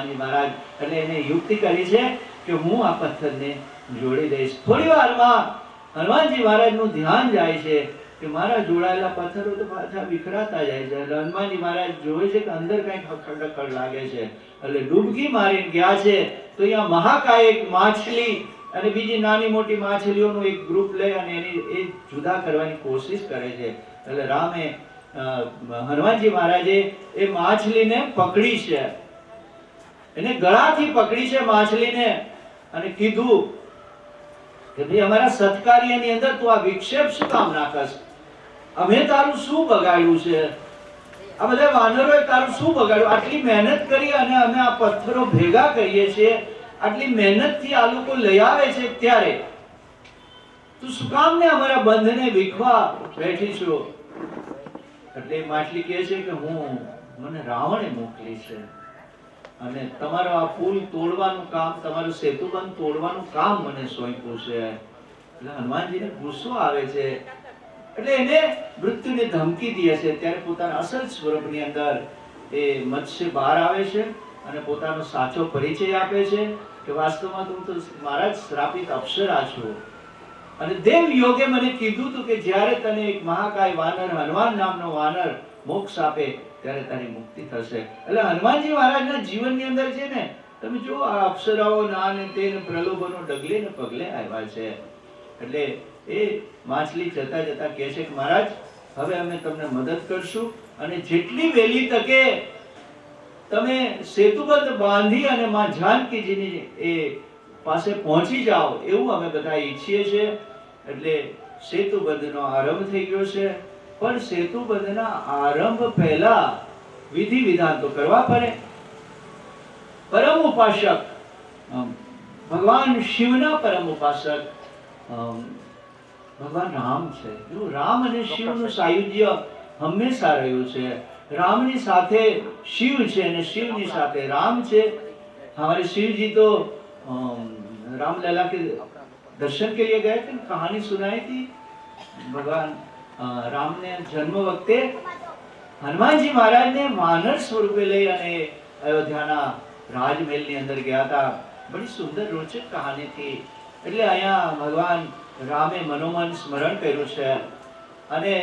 હનુમાનજી મહારાજ. એટલે એને યુક્તિ કરી છે કે હું આ પથ્થરને જોડી દઈશ. થોડી વારમાં હનુમાનજી મહારાજનું ધ્યાન જાય છે કે મારા જોડાયેલા પથ્થરો તો પાછા વિખરાતા જાય છે. એટલે હનુમાનજી મહારાજ જોવે છે કે અંદર કંઈક ખખડ લાગે છે. એટલે ડૂબકી મારીને ગયા છે તો અહીંયા મહાકાય એક માછલી અને બીજી નાની મોટી માછલીઓનું એક ગ્રુપ લઈ અને એની એ જુદા કરવાની કોશિશ કરે છે. એટલે રામે હનુમાનજી મહારાજે એ માછલીને પકડી છે, એને ગળાથી પકડી છે માછલીને અને કીધું કે ભાઈ અમારા સત્કાર્યની અંદર તું આ વિક્ષેપ શું કામ નાખસ? અમે તારું શું બગાડ્યું છે? આ બધા વાનરોએ તારું શું બગાડ્યું? આટલી મહેનત કરી અને અમે આ પથ્થરો ભેગા કરીએ છીએ, આટલી મહેનતથી આ લોકો લઈ આવે છે, ત્યારે તું શું કામ ને અમારા બંધને વિખવા બેઠી છો? એટલે માછલી કહે છે કે મને રાવણે મોકલી છે અને તમારો આ પુલ તોડવાનું કામ, તમારું સેતુબંધ તોડવાનું કામ મને સોંપ્યું છે. એટલે હનુમાનજીને ગુસ્સો આવે છે. એટલે એને મૃત્યુની ધમકી દે છે. ત્યારે પોતાના અસલ સ્વરૂપની અંદર એ મત્સ્ય બહાર આવે છે અને પોતાનો સાચો પરિચય આપે છે કે વાસ્તવમાં તું તો મારા જ શ્રાપિત અપ્સરા છું અને દેવ યોગે મને કીધું હતું કે જ્યારે તને એક મહાકાય વાનર, હનુમાન નામનો વાનર મોક્ષ આપે ત્યારે તારી મુક્તિ થશે. એટલે હનુમાનજી મહારાજના જીવનની અંદર છે ને, તમે જો આ અપ્સરાઓ ના ને તે પ્રલોભનો ડગલે ને પગલે આવ્યા છે. એટલે એ માછલી જતા જતા કહે છે કે મહારાજ, હવે અમે તમને મદદ કરશું અને જેટલી વહેલી તકે તમે સેતુબંધ બાંધી અને માં જાનકીજીની એ પાસે પહોંચી જાઓ એવું અમે બધા ઈચ્છીએ છીએ. એટલે સેતુબંધનો આરંભ થઈ ગયો છે. પણ સેતુબંધના આરંભ પહેલા વિધિ વિધાન તો કરવા પડે. પરમ ઉપાસક ભગવાન શિવના પરમ ઉપાસક ભગવાન રામ છે. જો રામ અને શિવનું સાયુજ્ય હંમેશા રહ્યું છે. રામની સાથે શિવ છે અને શિવની સાથે રામ છે. हमारे शिव जी तो रामलला के दर्शन के लिए गए थे, कहानी सुनाई थी. भगवान राम ने जन्म वक्ते हनुमानजी महाराज ने वानर स्वरूपे लई અને અયોધ્યાના રાજમહેલની અંદર ગયા હતા. બડી સુંદર રોચક કહાની थी. એટલે અહીંયા ભગવાન રામે મનોમન સ્મરણ કર્યું છે અને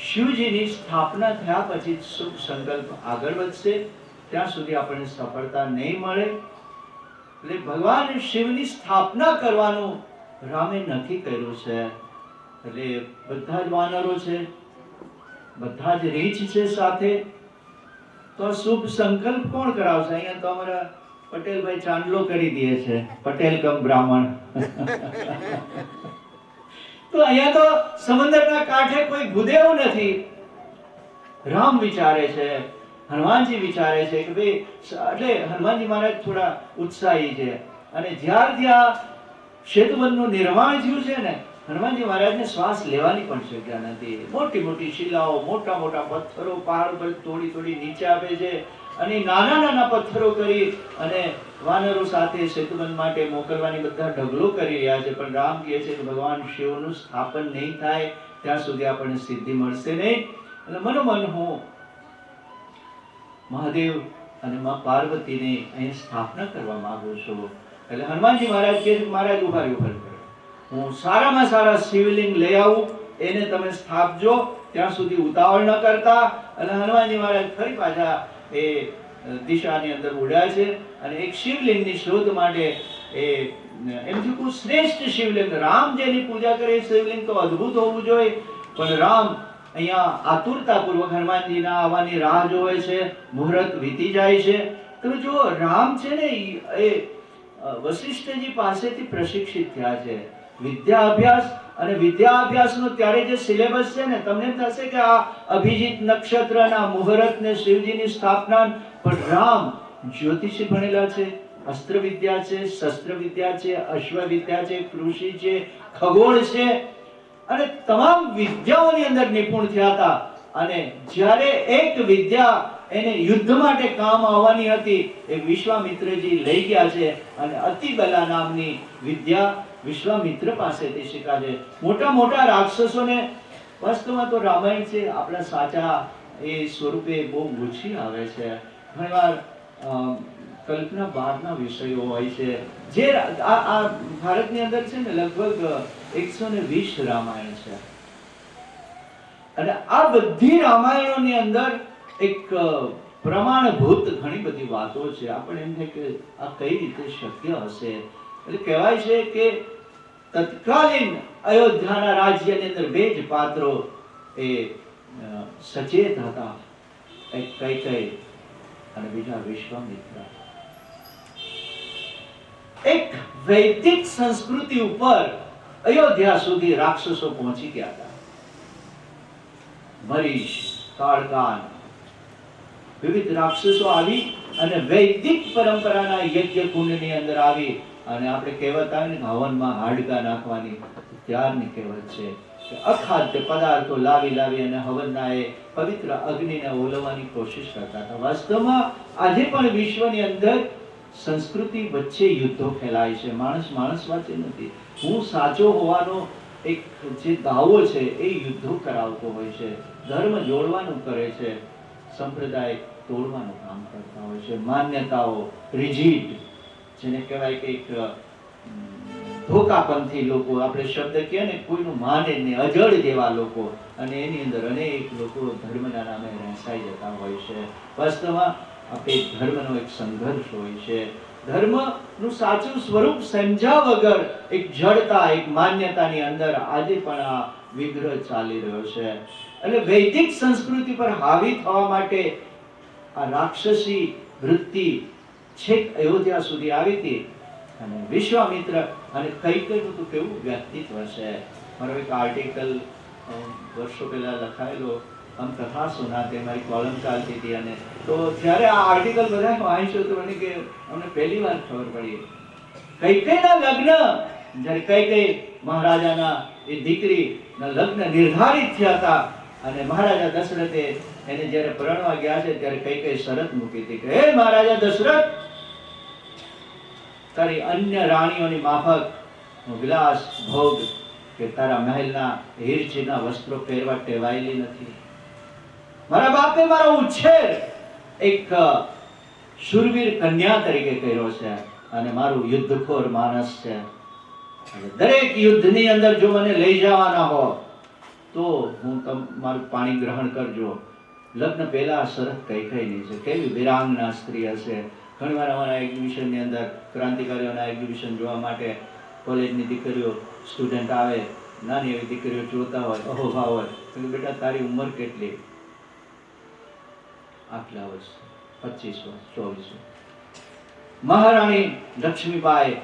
શિવજીની સ્થાપના થયા પછી શુભ સંકલ્પ આગળ વધશે, ત્યાં સુધી આપણને સફળતા નહીં મળે. એટલે ભગવાન શિવની સ્થાપના કરવાનું રામે નક્કી કર્યું છે. એટલે બધા જ વાનરો છે, બધા જ રીચ છે સાથે. તો શુભ સંકલ્પ કોણ કરાવશે? અહીંયા તો અમારા પટેલભાઈ ચાંદલો કરી દે છે, પટેલ કમ બ્રાહ્મણ. તો અહીંયા તો સમંદરના કાંઠે કોઈ ભૂદેવ નથી. રામ વિચારે છે, હનુમાનજી વિચારે છે કે ભાઈ, એટલે હનુમાનજી મહારાજ થોડા ઉત્સાહી છે અને જ્યારથી આ સેતુબંધનું નિર્માણ થયું છે ને, હનુમાનજી મહારાજને શ્વાસ લેવાની પણ શક્યા નથી. મોટી મોટી શિલાઓ, મોટા મોટા પથ્થરો પહાડ પર તોડી નીચે આપે છે અને નાના નાના પથ્થરો કરી અને વાનરો સાથે સેતુબંધ માટે મોકલવાની બધા ઢગલો કરી રહ્યા છે. પણ રામ કહે છે કે ભગવાન શિવનું સ્થાપન નહીં થાય ત્યાં સુધી આપણને સિદ્ધિ મળશે નહીં. એટલે મનોમન હું મહાદેવ અને માં પાર્વતીની અહીં સ્થાપના કરવા માંગુ છું. એટલે હનુમાનજી મહારાજ કહે છે, મહારાજ ઉભા કરો, હું સારામાં સારા શિવલિંગ લઈ આવું, એને તમે સ્થાપજો, ત્યાં સુધી ઉતાવળ ન કરતા. અને હનુમાનજી મહારાજ ફરી પાછા એ દિશાની અંદર ઉડ્યા છે અને એક શિવલિંગની શોધ માટે એ એમ થયું શ્રેષ્ઠ શિવલિંગ, રામ જેની પૂજા કરે એ શિવલિંગ તો અદ્ભુત હોવું જોઈએ. પણ રામ અહીંયા આતુરતાપૂર્વક હનુમાનજીના આવવાની રાહ જોવે છે. મુહૂર્ત વીતી જાય છે. તમે જો રામ છે ને એ વશિષ્ઠજી પાસેથી પ્રશિક્ષિત થયા છે વિદ્યા અભ્યાસ. અને વિદ્યા અભ્યાસનો ત્યારે જે સિલેબસ છે ને, તમને એમ થશે કે આ અભિજીત નક્ષત્રના મુહૂર્ત ને શિવજીની સ્થાપના. પણ રામ જ્યોતિષી ભણેલા છે, અસ્ત્ર વિદ્યા છે, શસ્ત્ર વિદ્યા છે, અશ્વ વિદ્યા છે, કૃષિ છે, ખગોળ છે અને તમામ વિદ્યાઓની અંદર નિપુણ થયા હતા. અને જ્યારે એક વિદ્યા એને યુદ્ધ માટે કામ આવવાની હતી એ વિશ્વામિત્રજી લઈ ગયા છે અને અતિબલા નામની વિદ્યા વિશ્વામિત્ર પાસેથી શીખ્યા છે. મોટા મોટા રાક્ષસોને વાસ્તવમાં તો રામાયણ છે આપણા સાચા એ સ્વરૂપે બહુ ઓછી આવે છે. ઘણીવાર કલ્પના બહારના વિષયો હોય છે. જે આ ભારતની અંદર છે ને લગભગ 120 રામાયણ છે, અને આ બધી રામાયણોની અંદર એક પ્રમાણભૂત ઘણી બધી વાતો છે. આપણે એમ થાય કે આ કઈ રીતે શક્ય હશે? એટલે કહેવાય છે કે તત્કાલીન અયોધ્યાના રાજ્યની અંદર બે જ પાત્રો એ સચેત હતા, એક કૈકેયી અને બીજા વિશ્વામિત્ર. એક વૈદિક સંસ્કૃતિ ઉપર અયોધ્યા સુધી રાક્ષસો પહોંચી ગયા હતા. મરીચ, કાળકાન, વિવિધ રાક્ષસો આવી અને વૈદિક પરંપરાના યજ્ઞ કુંડની અંદર આવી, અને આપણે કહેવત આવે ને હવનમાં હાડકા નાખવાની, ત્યારની કહેવત છે કે અખાદ્ય પદાર્થો લાવી અને હવનના એ પવિત્ર અગ્નિને ઓલવવાની કોશિશ કરતા હતા. વાસ્તવમાં આજે પણ વિશ્વની અંદર સંસ્કૃતિ વચ્ચે યુદ્ધો ફેલાય છે. માણસ વચ્ચે નથી. હું સાચો હોવાનો એક જે દાવો છે એ યુદ્ધો કરાવતો હોય છે. ધર્મ જોડવાનું કરે છે, સંપ્રદાય તોડવાનું કામ કરતા હોય છે. માન્યતાઓ રિજિડ, જેને કહેવાય કે એક ધોકાપંથી લોકો, આપણે શબ્દ કહે ને કોઈનું માને નહીં, અજળ જેવા લોકો, અને એની અંદર અનેક લોકો ધર્મના નામે રહેસાઈ જતા હોય છે. વાસ્તવમાં આપણે ધર્મનો એક સંઘર્ષ હોય છે. ધર્મનું સાચું સ્વરૂપ સમજ્યા વગર એક જડતા, એક માન્યતાની અંદર આજે પણ આ વિગ્રહ ચાલી રહ્યો છે. એટલે વૈદિક સંસ્કૃતિ પર હાવી થવા માટે આ રાક્ષસી વૃત્તિ છેક અયોધ્યા સુધી આવી હતી. અને વિશ્વામિત્ર અને કૈકેયીનું તો કેવું વ્યક્તિત્વ છે. મારો એક આર્ટિકલ વર્ષો પહેલા લખાયેલો, આમ કથા સુનાતે, મારી કોલમ ચાલતી હતી, અને તો જ્યારે આ આર્ટિકલ બધા વાંચ્યો તો મને કે અમને પહેલી વાર ખબર પડી કૈકેયીના લગ્ન, જ્યારે કૈકેયી મહારાજાના એ દીકરીના લગ્ન નિર્ધારિત થયા હતા, અને મહારાજા દશરથે એને જ્યારે પરણવા ગયા છે ત્યારે કૈકેયી શરત મૂકી હતી કે હે મહારાજા દશરથ, તારી અન્ય રાણીઓની માફક વિલાસ ભોગ કે તારા મહેલના હીરચીના વસ્ત્રો પહેરવા ટેવાયેલી નથી. મારા બાપે મારો ઉછેર એક શૂરવીર કન્યા તરીકે કર્યો છે, અને મારું યુદ્ધખોર માણસ છે. દરેક યુદ્ધની અંદર જો મને લઈ જવાના હો તો હું મારું પાણી ગ્રહણ કરજો. લગ્ન પહેલા શરત કૈકેયીની છે. કેવી વિરાંગના સ્ત્રી હશે. ઘણીવાર અમારા એક્ઝિબિશનની અંદર ક્રાંતિકારીઓના એક્ઝિબિશન જોવા માટે કોલેજની દીકરીઓ, સ્ટુડન્ટ આવે, નાની એવી દીકરીઓ જોતા હોય, અહોભા હોય, બેટા તારી ઉંમર કેટલી? આટલા વર્ષ, 25 વર્ષ, 24 વર્ષ. મહારાણી લક્ષ્મીબાઈ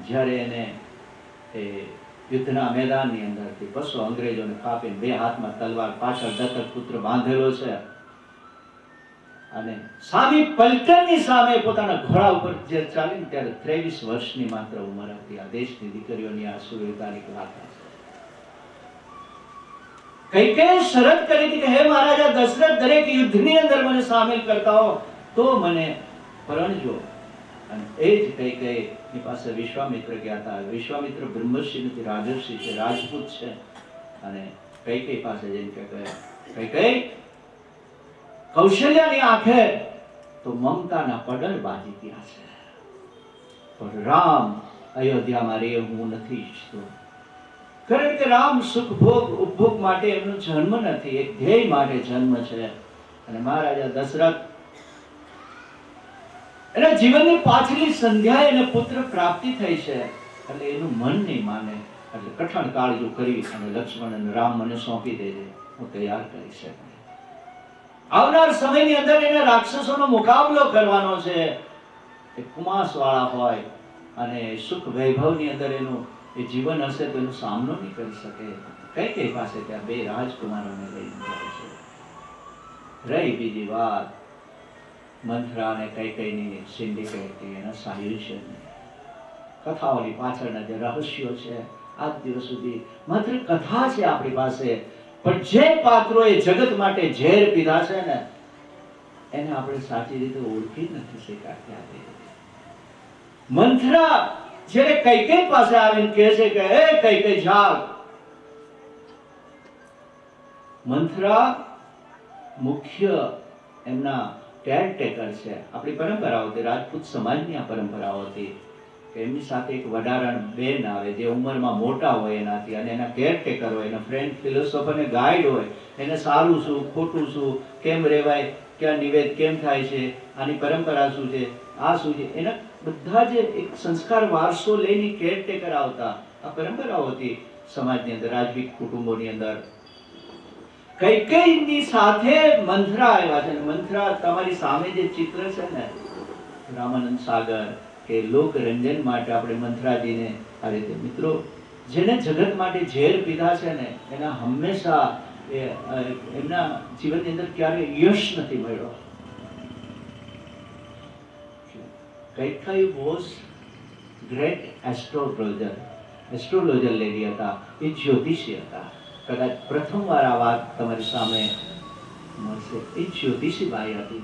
જ્યારે એને એ યુદ્ધના મેદાનની અંદરથી 200 અંગ્રેજોને કાપીને, બે હાથમાં તલવાર, પાછળ દત્તક પુત્ર બાંધેલો છે, અને સામી પલટણની સામે પોતાના ઘોડા ઉપર જે ચાલીને ત્યારે 23 વર્ષની માત્ર ઉંમર હતી. આ દેશની દીકરીઓની આ સુરવીરતાની ગાથા છે. કૈકેયીએ શરત કરી હતી કે હે મહારાજા દશરથ, દરેક યુદ્ધની અંદર મને સામેલ કરતા હો તો મને પરણજો. અને એ જ કૈકેયીની પાસે વિશ્વામિત્ર ગયા હતા. વિશ્વામિત્ર બ્રહ્મર્ષિ નથી, રાજર્ષિ છે, રાજપૂત છે. અને કૈકેયી પાસે જઈને કહે, કૈકેયી, કૌશલ્યાની આંખે તો મમતાના પડળ બાજી ગયા છે, પણ રામ અયોધ્યામાં રહે હું નથી ઈચ્છતો. કારણ કે રામ સુખ ભોગ ઉપભોગ માટે એમનો જન્મ નથી, એક ધ્યેય માટે જન્મ છે. અને મહારાજા દશરથ એના જીવનની પાછલી સંધ્યાએ એને પુત્ર પ્રાપ્તિ થઈ છે, એટલે એનું મન નહીં માને, એટલે કઠણ કાળજો કરી અને લક્ષ્મણ અને રામ મને સોંપી દેજે, હું તૈયાર કરી શકું. આવનાર સમયની અંદર એને રાક્ષસોનો મુકાબલો કરવાનો છે. એ કુમાસ વાળા હોય અને સુખ વૈભવની અંદર એનું એ જીવન હશે તો એનો સામનો નહીં કરી શકે. કૈકેયી પાસે ત્યાં બે રાજકુમારોને લઈને જાય છે. રહી બીજી વાત મંથરા અને કૈકેયીની સિન્ડિકેટની, એના સાયુજ્યની કથાઓની પાછળના જે રહસ્યો છે આજ દિવસ સુધી માત્ર કથા છે આપણી પાસે, પણ જે પાત્રોએ જગત માટે ઝેર પીધા છે ને એને આપણે સાચી રીતે ઓળખી નથી શક્યા. મંથરા જ્યારે કૈકેયી પાસે આવીને કહે છે કે હે કૈકેયી જાગ, મંથરા મુખ્ય એમના કેરટેકર છે. આપણી પરંપરાઓ હતી, રાજપૂત સમાજની આ પરંપરાઓ હતી કે એમની સાથે એક વડારણ બેન આવે જે ઉંમરમાં મોટા હોય એનાથી, અને એના કેરટેકર હોય, એના ફ્રેન્ડ, ફિલોસોફર અને ગાઈડ હોય. એને સારું શું, ખોટું શું, કેમ રહેવાય, ક્યાં નિવેદ કેમ થાય છે, આની પરંપરા શું છે, આ શું છે, એના બધા જે એક સંસ્કાર વારસો લઈને કેરટેકર આવતા. આ પરંપરાઓ હતી સમાજની અંદર, રાજવી કુટુંબોની અંદર. કૈકેયીની સાથે મંથરા આવ્યા છે. મંથરા તમારી સામે જે ચિત્ર છે ને, રામાનંદ સાગર, કે લોકરંજન માટે આપણે મંથરાજીને આ રીતે, મિત્રો જેને જગત માટે ઝેર પીધા છે ને, એના હંમેશા એમના જીવનની અંદર ક્યારે યશ નથી મળ્યો. Kaikeyi was great astrologer lady હતા, એ જ્યોતિષી હતા. કદાચ પ્રથમવાર આ વાત તમારી સામે મળશે. એ જ્યોતિષી બાઈ હતી.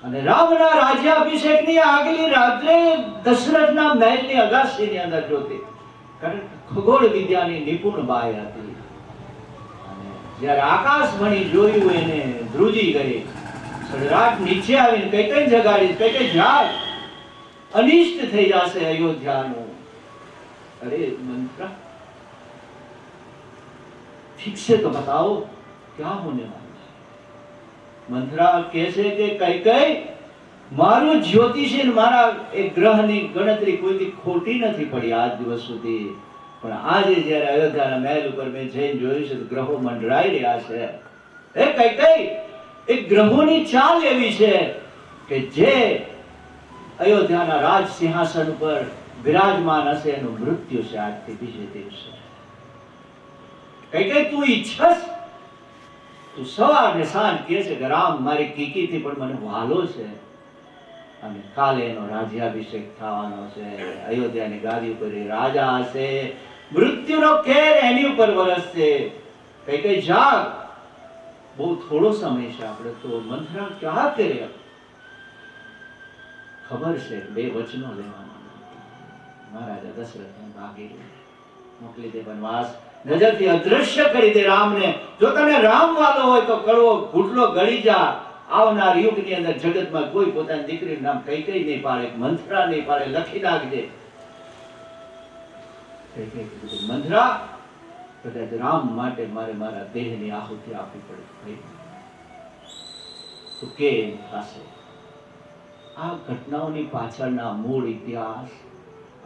અને રામના રાજ્યાભિષેકની આગલી રાત્રે દશરથના મહેલની અગાસીની અંદર જોતી, કારણ ખગોળ વિદ્યાની નિપુણ બાઈ હતી. અને જ્યારે આકાશમણી જોયું એને ધ્રુજી ગઈ. સડરાટ નીચે આવીને કઈ જગાડી, કઈ જાગ, અનિષ્ટ થઈ જશે અયોધ્યાનું. અરે મંત્રા, ठीक से तो बताओ क्या होने वाला है. मंथरा કહે છે કે કૈકેયી, મારું જ્યોતિષી મારા એક ગ્રહની ગણતરી કોઈથી ખોટી નથી પડી આજ દિવસ સુધી, પણ આજે જ્યારે અયોધ્યાના મહેલ ઉપર મેં જઈને જોયું છે તો ગ્રહો મંડરાઈ રહ્યા છે. એ કૈકેયી, એક ગ્રહોની ચાલ એવી છે કે જે અયોધ્યાના રાજ સિંહાસન ઉપર વિરાજમાન હશે એનું મૃત્યુ છે આજથી બીજે દિવસે. કૈકેયી, તું ઈચ્છસ, તું સવાર ને સાંજ કહે છે કે રામ મારી કીકીથી પણ મને વહાલો છે, અને કાલે એનો રાજ્યાભિષેક થવાનો છે, અયોધ્યાની ગાદી ઉપર એ રાજા હશે, મૃત્યુનો કેર એની ઉપર વરસશે. કૈકેયી જાગ, બહુ થોડો સમય છે આપણે તો. મંથરા ક્યાં કરે, ખબર છે બે વચનો લેવાના. મહારાજા દશરથને ભાગી મોકલી દે વનવાસ, નજરથી અદ્રશ્ય કરી દે રામને. જો તને રામ વાલો હોય તો કડવો ઘૂંટલો ગળી જા. આવનાર યુગની અંદર જગતમાં કોઈ પોતાની દીકરીનું નામ કૈકેયી નહીં પાડે, મંથરા નહીં પાડે, લખી નાખજે. મંથરા, કદાચ રામ માટે મારે મારા દેહની આહુતિ આપવી પડે તો કેમ થશે? આ ઘટનાઓની પાછળના મૂળ ઇતિહાસ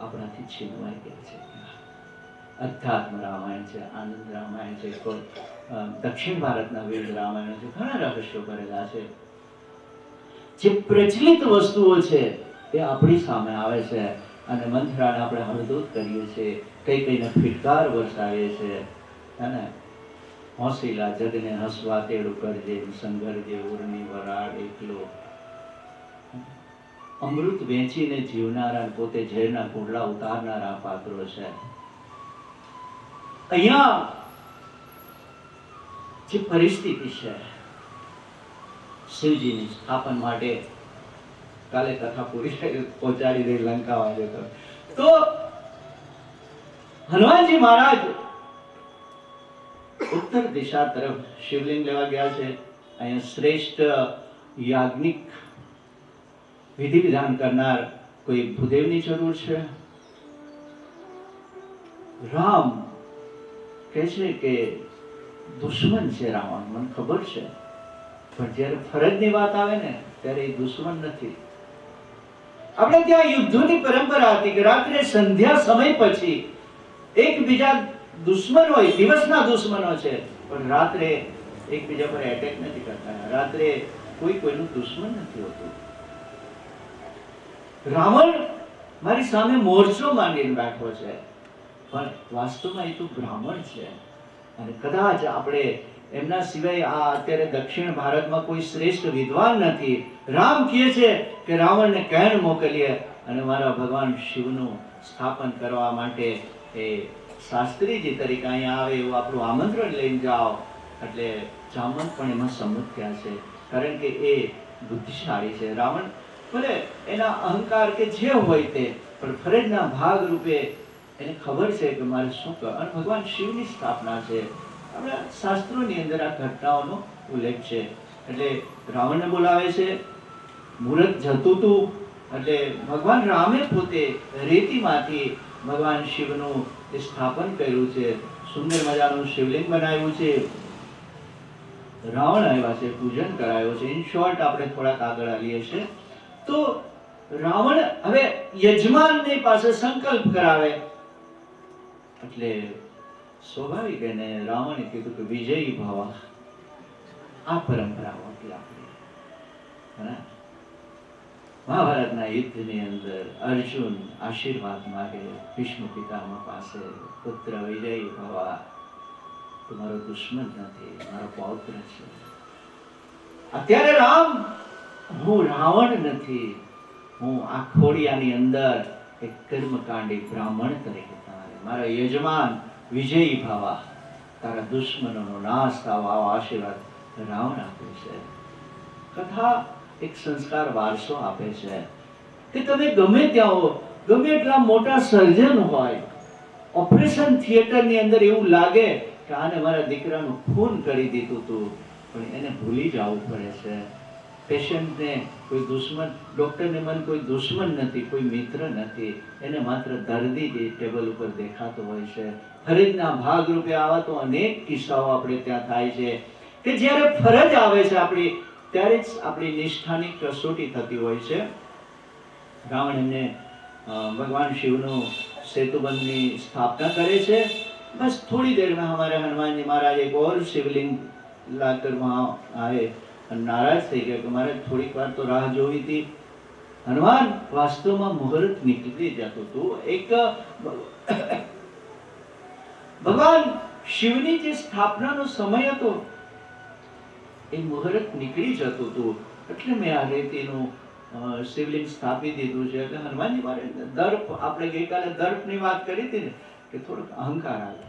આપણાથી છીનવાઈ ગયા છે. અધ્યાત્મ રામાયણ છે, આનંદ રામાયણ છે, દક્ષિણ ભારતના વેદ રામાયણ છે, ઘણા રહસ્યો ભરેલા છે. જે પ્રચલિત વસ્તુઓ છે એ આપણી સામે આવે છે, અને મંથરાને આપણે હળદૂત કરીએ છીએ, કૈકેયીને ફિટકાર વરસાવીએ છીએ. અને હોંસીલા જગને હસવા તેડું કરજે, સંગરજે ઉરની વરાળ એકલો. અમૃત વેચીને જીવનારા, પોતે ઝેરના કુંડલા ઉતારનારા પાત્રો છે. અહીંયા જે પરિસ્થિતિ છે શિવજીની સ્થાપન માટે, કાલે કથા પૂરી પહોંચાડી દે લંકા વાળે તો હનુમાનજી મહારાજ ઉત્તર દિશા તરફ શિવલિંગ લેવા ગયા છે. અહીંયા શ્રેષ્ઠ યાજ્ઞિક વિધિ વિધાન કરનાર કોઈ ભૂદેવની જરૂર છે. રામ કહે છે કે દુશ્મન છે રાવણ, મને ખબર છે, પણ જ્યારે ફરજની વાત આવે ને ત્યારે એ દુશ્મન નથી. આપણે ત્યાં યુદ્ધોની પરંપરા હતી કે રાત્રે સંધ્યા સમય પછી એકબીજા દુશ્મન હોય, દિવસના દુશ્મનો છે, પણ રાત્રે એકબીજા પર એટેક નથી કરતા. રાત્રે કોઈ કોઈનું દુશ્મન નથી હોતું. રાવણ મારી સામે મોરચો માંડીને બેઠો છે, પણ વાસ્તવમાં એ તો બ્રાહ્મણ છે. અને કદાચ આપણે એમના સિવાય આ અત્યારે દક્ષિણ ભારતમાં કોઈ શ્રેષ્ઠ વિદ્વાન નથી. રામ કહે છે કે રાવણને કેણ મોકલીએ અને મારા ભગવાન શિવનું સ્થાપન કરવા માટે એ શાસ્ત્રીજી તરીકે અહીંયા આવે એવું આપણું આમંત્રણ લઈને જાઓ. એટલે જામવંત પણ એમાં સંમત થયા છે, કારણ કે એ બુદ્ધિશાળી છે. રાવણ ભલે એના અહંકાર કે જે હોય તે, પણ ફરજના ભાગ રૂપે એને ખબર છે કે મારે શું કર, અને ભગવાન શિવની સ્થાપના છે. આપણા શાસ્ત્રોની અંદર આ ઘટનાઓનો ઉલ્લેખ છે. એટલે રાવણને બોલાવે છે. મુહૂર્ત જતું હતું એટલે ભગવાન રામે પોતે રેતીમાંથી ભગવાન શિવનું સ્થાપન કર્યું છે. સુંદર મજાનું શિવલિંગ બનાવ્યું છે. રાવણ આવ્યા છે, પૂજન કરાયું છે. ઇન શોર્ટ આપણે થોડાક આગળ આવીએ છીએ તો રાવણ હવે યજમાનની પાસે સંકલ્પ કરાવે એટલે સ્વાભાવિક એને રાવણે કીધું કે વિજયી ભવ. આ પરંપરાઓ હતી આપણી. મહાભારતના યુદ્ધની અંદર અર્જુન આશીર્વાદ માગે ભીષ્મ પિતામહ પાસે, પુત્ર વિજયી ભવ, તમારો દુશ્મન નથી, મારો પૌત્ર છે. અત્યારે રામ, હું રાવણ નથી, હું આ ખોડિયાની અંદર એક કર્મકાંડી બ્રાહ્મણ તરીકે મારા યજમાન વિજયી ભવ, તારા દુશ્મનોનો નાશ થાવ, આવો આશીર્વાદ રાવણ આપે છે. કથા એક સંસ્કાર વારસો આપે છે કે તમે ગમે ત્યાં હો, ગમે એટલા મોટા સર્જન હોય, ઓપરેશન થિયેટરની અંદર એવું લાગે કે આને મારા દીકરાનું ખૂન કરી દીધું હતું, પણ એને ભૂલી જવું પડે છે. પેશન્ટને કોઈ દુશ્મન, ડોક્ટરને મન કોઈ દુશ્મન નથી, કોઈ મિત્ર નથી, એને માત્ર દર્દી જે ટેબલ ઉપર દેખાતો હોય છે. ફરજના ભાગરૂપે આવા તો અનેક કિસ્સાઓ આપણે ત્યાં થાય છે કે જ્યારે ફરજ આવે છે આપણી, ત્યારે જ આપણી નિષ્ઠાની કસોટી થતી હોય છે. રાવણ એમને ભગવાન શિવનું સેતુબંધની સ્થાપના કરે છે. બસ થોડી દેરમાં हमारे हनुमान जी महाराज एक और शिवलिंग लाकर वहाँ आए, नाराज થઈ ગયા કે મારે થોડીક વાર તો રાહ જોવી હતી. હનુમાન, વાસ્તવમાં મુહૂર્ત નીકળી જતું હતું. એક ભગવાન શિવની જે સ્થાપનાનો સમય હતો એ મુહૂર્ત નીકળી જતું હતું, એટલે મેં આ રેતીનું શિવલિંગ સ્થાપી દીધું છે. એટલે હનુમાનજી મારે દર્પ, આપણે ગઈકાલે દર્પની વાત કરી હતી ને કે થોડોક અહંકાર આવે.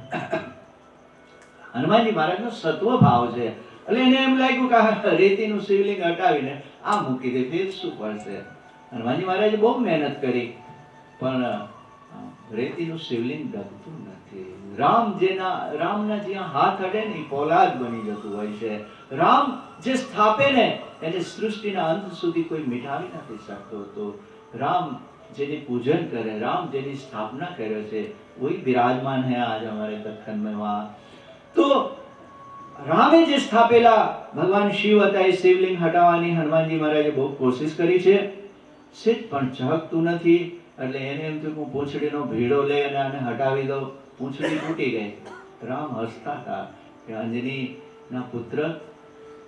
હનુમાનજી મહારાજનો સત્વ ભાવ છે એટલે એને એમ લાગ્યું કે આ રેતીનું શિવલિંગ હટાવીને આ મૂકી દે, ફેર શું પડશે. હનુમાનજી મહારાજે બહુ મહેનત કરી પણ રેતીનું શિવલિંગ ડગતું નથી. રામના જ્યાં હાથ અડે ને એ પોલાદ બની જતું હોય છે. રામ જે સ્થાપે ને એને સૃષ્ટિના અંત સુધી કોઈ મિટાવી નથી શકતો. તો રામ જેની પૂજન કરે, રામ જેની સ્થાપના કરે છે, वही विराजमान है आज हमारे दक्कन में. वहां तो રામે જે સ્થાપેલા ભગવાન શિવ હતા એ શિવલિંગ હટાવવાની હનુમાનજી મહારાજે બહુ કોશિશ કરી છે, સેજ પણ ઝાકતું નથી. એટલે એને એમ થયું હું પૂંછડીનો ભીડો લઈ અને આને હટાવી દઉં. પૂંછડી તૂટી ગઈ. રામ હસતા હતા કે અંજનીના પુત્ર,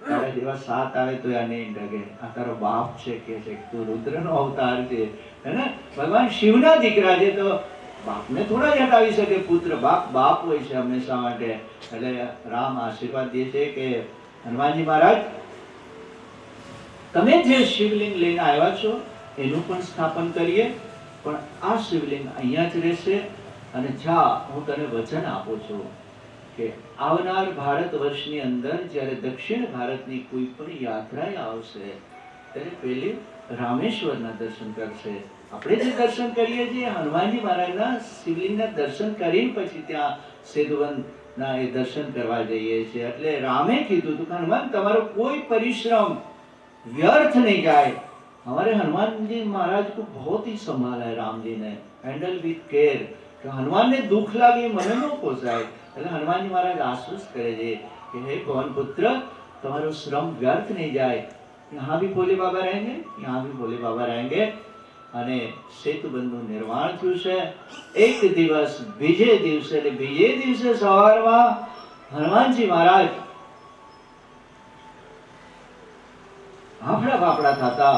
તારા જેવા સાત આવે તો આ નહીં ડગે, આ તારો બાપ છે કે છે, તું રુદ્રનો અવતાર છે, હે. ભગવાન શિવના દીકરા છે તો બાપને થોડા જ હટાવી શકે. પુત્ર બાપ હોય છે હંમેશા માટે. એટલે રામ આશીર્વાદ દે છે કે હનુમાનજી મહારાજ, તમે જે શિવલિંગ લઈને આવ્યા છો એનું પણ સ્થાપન કરીએ, પણ આ શિવલિંગ અહીંયા જ રહેશે. અને જા, હું તને વચન આપું છું કે આવનાર ભારત વર્ષની અંદર જ્યારે દક્ષિણ ભારતની કોઈ પણ યાત્રા આવશે ત્યારે પહેલી રામેશ્વરના દર્શન કરશે. આપણે જે દર્શન કરીએ છીએ હનુમાનજી મહારાજના શિવલિંગના દર્શન કરીને પછી ત્યાં સેતુબંધના એ દર્શન કરવા જઈએ છીએ. એટલે રામે કીધું હતું કે હનુમાન, તમારો કોઈ પરિશ્રમ व्यर्थ नहीं जाए. हमारे हनुमान जी महाराज को बहुत ही संभाला है राम जी ने, हैंडल विथ केयर. तो हनुमान ने दुख लागे मन न पोसाय. એટલે હનુમાનજી મહારાજ આશ્વસ્ત કરે છે કે હે પવન પુત્ર, તમારો શ્રમ વ્યર્થ નહીં જાય. यहाँ भी भोले बाबा रहेंगे, यहाँ भी भोले बाबा रहेंगे. અને સેતુબંધનું નિર્માણ થયું છે. એક દિવસ બીજે દિવસે, એટલે બીજે દિવસે સવારમાં હનુમાનજી મહારાજ હાફડા ફાફડા થતા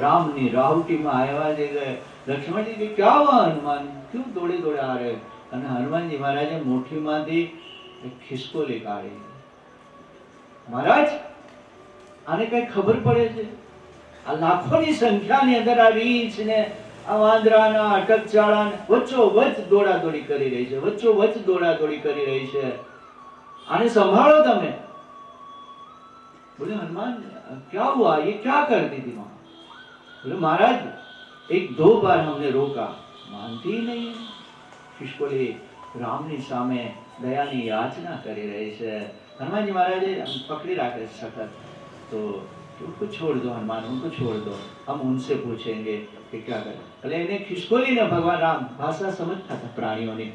રામની રાહુટીમાં આવ્યા છે. લક્ષ્મણજી કે ક્યાં हुआ હનુમાન, क्यों दौड़े दौड़े आ रहे? અને હનુમાનજી મહારાજે મુઠ્ઠીમાંથી એક ખિસકોલી કાઢી. મહારાજ, આને કઈ ખબર પડે છે? આ લાખોની સંખ્યાની અંદર આ રીંછ ને આ વાંદરાના અટકચાળા વચ્ચોવચ્ચ દોડાદોડી કરી રહી છે, વચ્ચોવચ્ચ દોડાદોડી કરી રહી છે. આને સંભાળો તમે. बोले हनुमान, क्या हुआ, ये क्या करती थी वहां? बोले महाराज, एक दो बार हमने रोका, मानती ही नहीं. ખિસકોલી રામની સામે દયાની યાચના કરી રહી છે. હનુમાનજી મહારાજે પકડી રાખે સખત. तो उसको छोड़ दो हनुमान, उनको छोड़ दो, हम उनसे पूछेंगे कि क्या करें। એટલે એને ખિસકોલીને ભગવાન રામ ભાષા સમજતા હતા પ્રાણીઓની,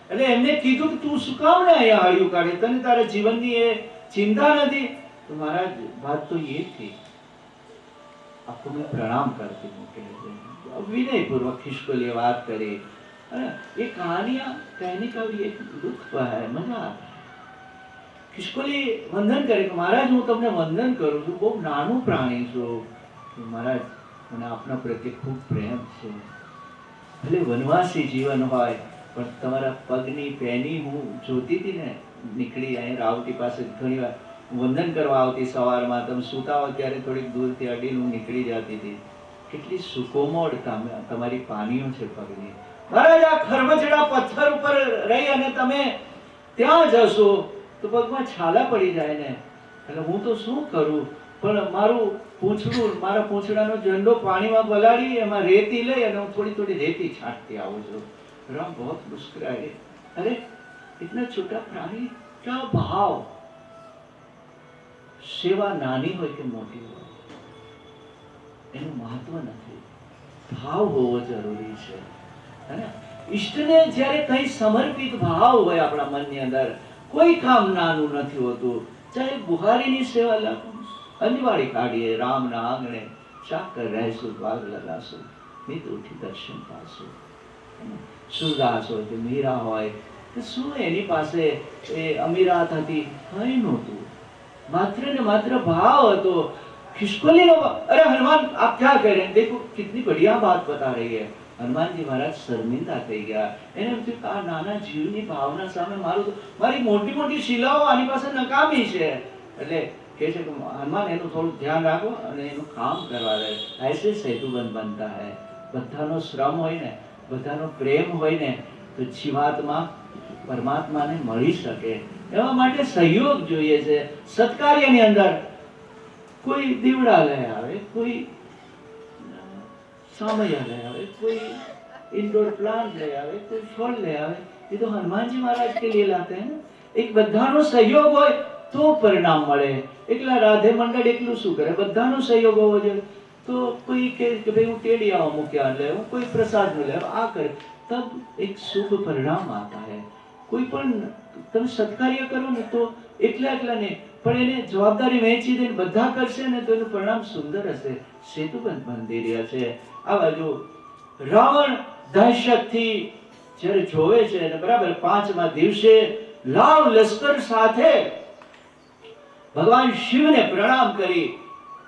એટલે એમને કીધું કે તું શું કામ ને અહીંયા હળિયું કાઢે, તને તારા જીવનની એ ચિંતા નથી? તો મહારાજ વાત તો એ थी, आपको मैं प्रणाम करती हूँ कहते हैं। विनय पूर्वक खिसकोलिए बात करे। ये कहानियां कहने का भी एक लुत्फ है, मजा आता है। खिसकोली वंदन करे कि महाराज हूँ तमने वंदन करूँ छूं, बहुत नानु प्राणी छूं, महाराज મને આપના પ્રત્યે ખૂબ પ્રેમ છે, ભલે વનવાસી જીવન હોય પણ તમારા પગની પેની હું જોતી હતી ને, નીકળી અહીં રાવટી પાસે ઘણી વાર વંદન કરવા આવતી સવારમાં, તમે સૂતા હો ત્યારે થોડીક દૂરથી અડીને હું નીકળી જતી હતી, કેટલી સુકોમળ તમારી પાનીઓ છે પગની। મહારાજ આ ખરબચડા પથ્થર ઉપર રહી અને તમે ત્યાં જશો તો પગમાં છાલા પડી જાય ને, એટલે હું તો શું કરું, પણ મારું પૂંછડું, મારા પૂંછડાનો ઝંડો પાણીમાં પલાળી એમાં રેતી લઈ અને હું થોડી થોડી રેતી છાંટતી આવું છું। राम बहुत मुस्कुराए, अरे इतना छोटा प्राणी, क्या भाव, सेवा नानी હોય કે મોટી હોય એનું મહત્વ નથી, ભાવ હોવો જરૂરી છે, હે ને? ઈષ્ટને જ્યારે કંઈ સમર્પિત ભાવ હોય આપણા મનની અંદર, કોઈ કામ નાનું નથી હોતું। ચાહે બુહારીની સેવા લાગો, અંજવાળી કાઢીએ રામના આંગણે, ચાકર રહેશું ભાગ લગાશું, નિત ઉઠી દર્શન પાશું। સુરદાસ હોય કે મીરા હોય કે શું એની પાસે એ અમીરાત હતી? કંઈ નહોતું, માત્ર ને માત્ર ભાવ હતો। खिसकोलीનો, अरे हनुमान आप क्या कह रहे हैं, देखो कितनी बढ़िया बात बता रही है। हनुमान जी महाराज शर्मिंदा થઈ ગયા, એને એમ થયું કે આ નાના જીવની ભાવના સામે મારી મોટી મોટી શિલાઓ આની પાસે નકામી છે, એટલે કહે છે કે હનુમાન એનું થોડું ધ્યાન રાખો અને એનું કામ કરવા દે। ऐसे सेतुबंध बनता है, બધાનો શ્રમ હોય ને, બધાનો પ્રેમ હોય ને તો જીવાત્મા પરમાત્માને મળી શકે, એવા માટે સહયોગ જોઈએ છે। સત્કાર્યની અંદર કોઈ દીવડા લઈ આવે, કોઈ સામૈયા લઈ આવે, कोई इंडोर प्लांट ले आवे, कोई फल ले आवे, ये तो हनुमान जी महाराज के लिए लाते हैं। एक बधानो सहयोग होय तो परिणाम મળે, એકલા રાધે મંડળ એકલું શું કરે, બધાનો સહયોગ હોવો જોઈએ। तो कोई के भाई હું ટેડિયા મૂક્યા ले, कोई प्रसाद ले आ करे, तब एक शुभ परिणाम आता है। कोई પણ તમે સત્કાર્ય કરો ને તો એકલા એકલા નહીં, પણ એને જવાબદારી વહેંચી દઈને બધા કરશે ને તો એનું પરિણામ સુંદર હશે। સેતુબંધ બાંધી રહ્યા છે। આ બાજુ રાવણ દહેશતથી જ્યારે જોવે છે અને બરાબર 5મા દિવસે લાવ લશ્કર સાથે ભગવાન શિવને પ્રણામ કરી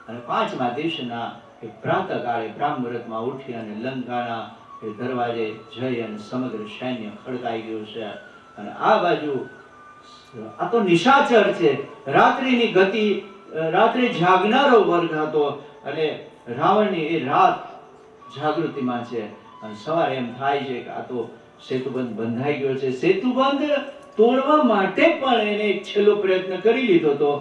અને 5મા દિવસના પ્રાતઃકાળે બ્રાહ્મ મુહૂર્તમાં ઉઠી અને લંકાના દરવાજે જઈ અને સમગ્ર સૈન્ય ખડકાઈ ગયું છે। અને આ બાજુ આ તો નિશાચર છે, રાત્રિની ગતિ, રાત્રે જાગનારો વર્ગ હતો અને રાવણની એ રાત જાગૃતિમાં છે અને સવારે એમ થાય છે કે આ તો સેતુબંધ બંધાઈ ગયો છે। સેતુબંધ તોડવા માટે પણ એને એક છેલ્લો પ્રયત્ન કરી લીધો હતો,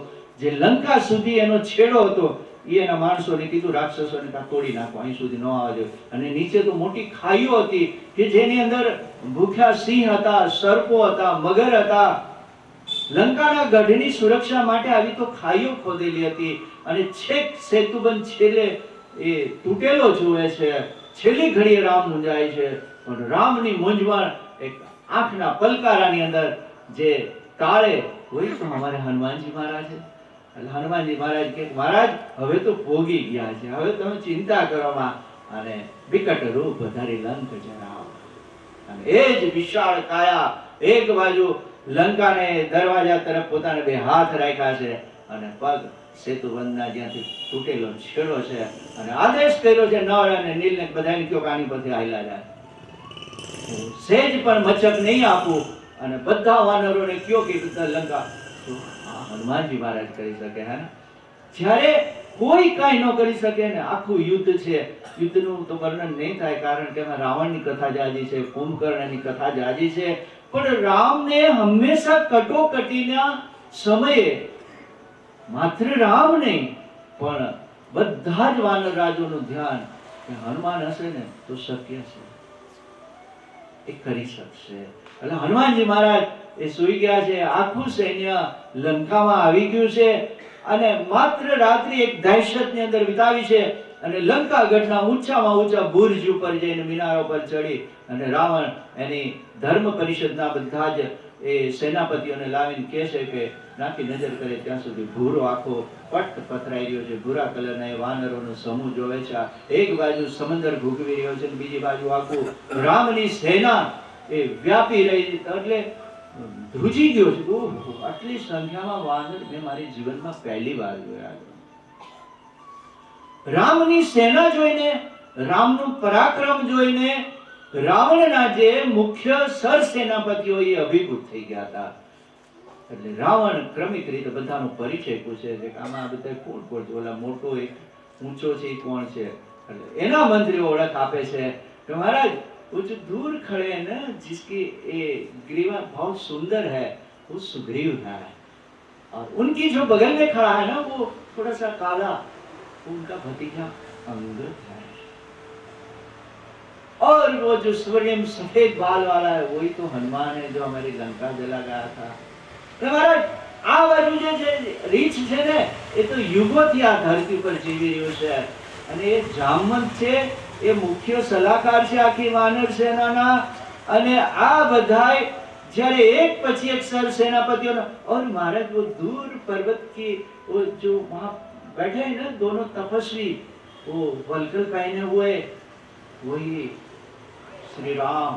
જે લંકા સુધી એનો છેડો હતો એ એના માણસોને કીધું રાક્ષસોને કા તોડી નાખો, અહીં સુધી ન આવજો। અને નીચે તો મોટી ખાઈઓ હતી કે જેની અંદર ભૂખ્યા સિંહ હતા, સર્પો હતા, મગર હતા। લંકાના ગઢની સુરક્ષા માટે આવી તો ખાઈઓ ખોદેલી હતી અને છેક સેતુબંધ છેલ્લે એ તૂટેલો જોવે છે। છેલ્લી ઘડીએ રામ મૂંઝાય છે, પણ રામની મૂંઝવણ એક આંખના પલકારાની અંદર જે તાળે હોય તો અમારે હનુમાનજી મહારાજ છે। એટલે હનુમાનજી મહારાજ કે મહારાજ હવે તો ભોગી ગયા છે, હવે તમે ચિંતા કરો માં, અને વિકટ રૂપ ધારી લંક જરાવ। અને એ જ વિશાળ કાયા એક બાજુ લંકાને દરવાજા તરફ પોતાને બે હાથ રાખ્યા છે અને પગ સેતુબંધના જ્યાંથી તૂટેલો છેડો છે અને આદેશ કર્યો છે નળ અને નીલને બધાને કયો કાની પરથી હાલ્યા જાય, સેજ પણ મચક નહીં આપું અને બધા વાનરોને કયો કે લંકા તો હનુમાનજી મહારાજ કરી શકે। હે જ્યારે કોઈ કાંઈ ન કરી શકે ને, આખું યુદ્ધ છે, યુદ્ધનું તો વર્ણન નહીં થાય કારણ કે એમાં રાવણની કથા જાજી છે, કુંભકર્ણની કથા જાજી છે, પણ રામને હંમેશા કટોકટીના સમયે માત્ર રામ નહીં પણ બધા જ વાનર રાજોનું ધ્યાન કે હનુમાન હશે ને તો શક્ય છે, એ કરી શકશે। એટલે હનુમાનજી મહારાજ એ સુઈ ગયા છે, આખું સૈન્ય લંકામાં આવી ગયું છે અને માત્ર રાત્રિ એક દહેશતની અંદર વિતાવી છે અને લંકાગઢના ઊંચામાં ઊંચા બુર્જ ઉપર જઈને મિનારો પર ચડી અને રાવણ એની ધર્મ પરિષદના બધા જ એ સેનાપતિઓને લાવીને કહે છે કે નાખી નજર કરે ત્યાં સુધી ભૂરો આખો પટ પથરાઈ રહ્યો છે, ભૂરા કલરના એ વાનરોનો સમૂહ જોવે છે. એક બાજુ સમંદર ભૂગવી રહ્યો છે, બીજી બાજુ આખું રામની સેના એ વ્યાપી રહી છે. એટલે ધ્રુજી ગયો છે. ઓહો, આટલી સંખ્યામાં વાનર મેં મારી જીવનમાં પહેલી વાર જોયા. રામની સેના જોઈને, રામનું પરાક્રમ જોઈને રાવણના જે મુખ્ય સર સેનાપતિઓ એ અભિભૂત થઈ ગયા હતા. એટલે રાવણ ક્રમિક રીતે બધાનો પરિચય પૂછે છે કે આમાં બધા કોણ કોણ છે, ઓલા મોટો એક ઊંચો છે એ કોણ છે. એટલે એના મંત્રીઓ ઓળખ આપે છે કે મહારાજ वो जो दूर खड़े हैं ना, जिसकी ये ग्रीवा बहुत सुंदर है, वो सुग्रीव है. और उनकी जो बगल में खड़ा है ना, वो थोड़ा सा काला, वो उनका भतीजा अंगद है. और वो जो स्वर्णिम सफेद बाल वाला है, वही तो हनुमान है जो हमारी लंका जला गया था. महाराज આ બાજુ જે રીચ છે ને, એ તો યુગોથી આ ધરતી ઉપર જીવી રહ્યું છે. અને એ જામવંત છે, એ મુખ્ય સલાહકાર છે આખી વાનર સેનાના. અને આ બધાય જ્યારે એક પછી એક સર સેનાપતિઓનો, और महाराज वो दूर पर्वत की वो जो वहां बैठे हैं ना दोनों तपस्वी, वो वल्कल पहने हुए, वही श्री राम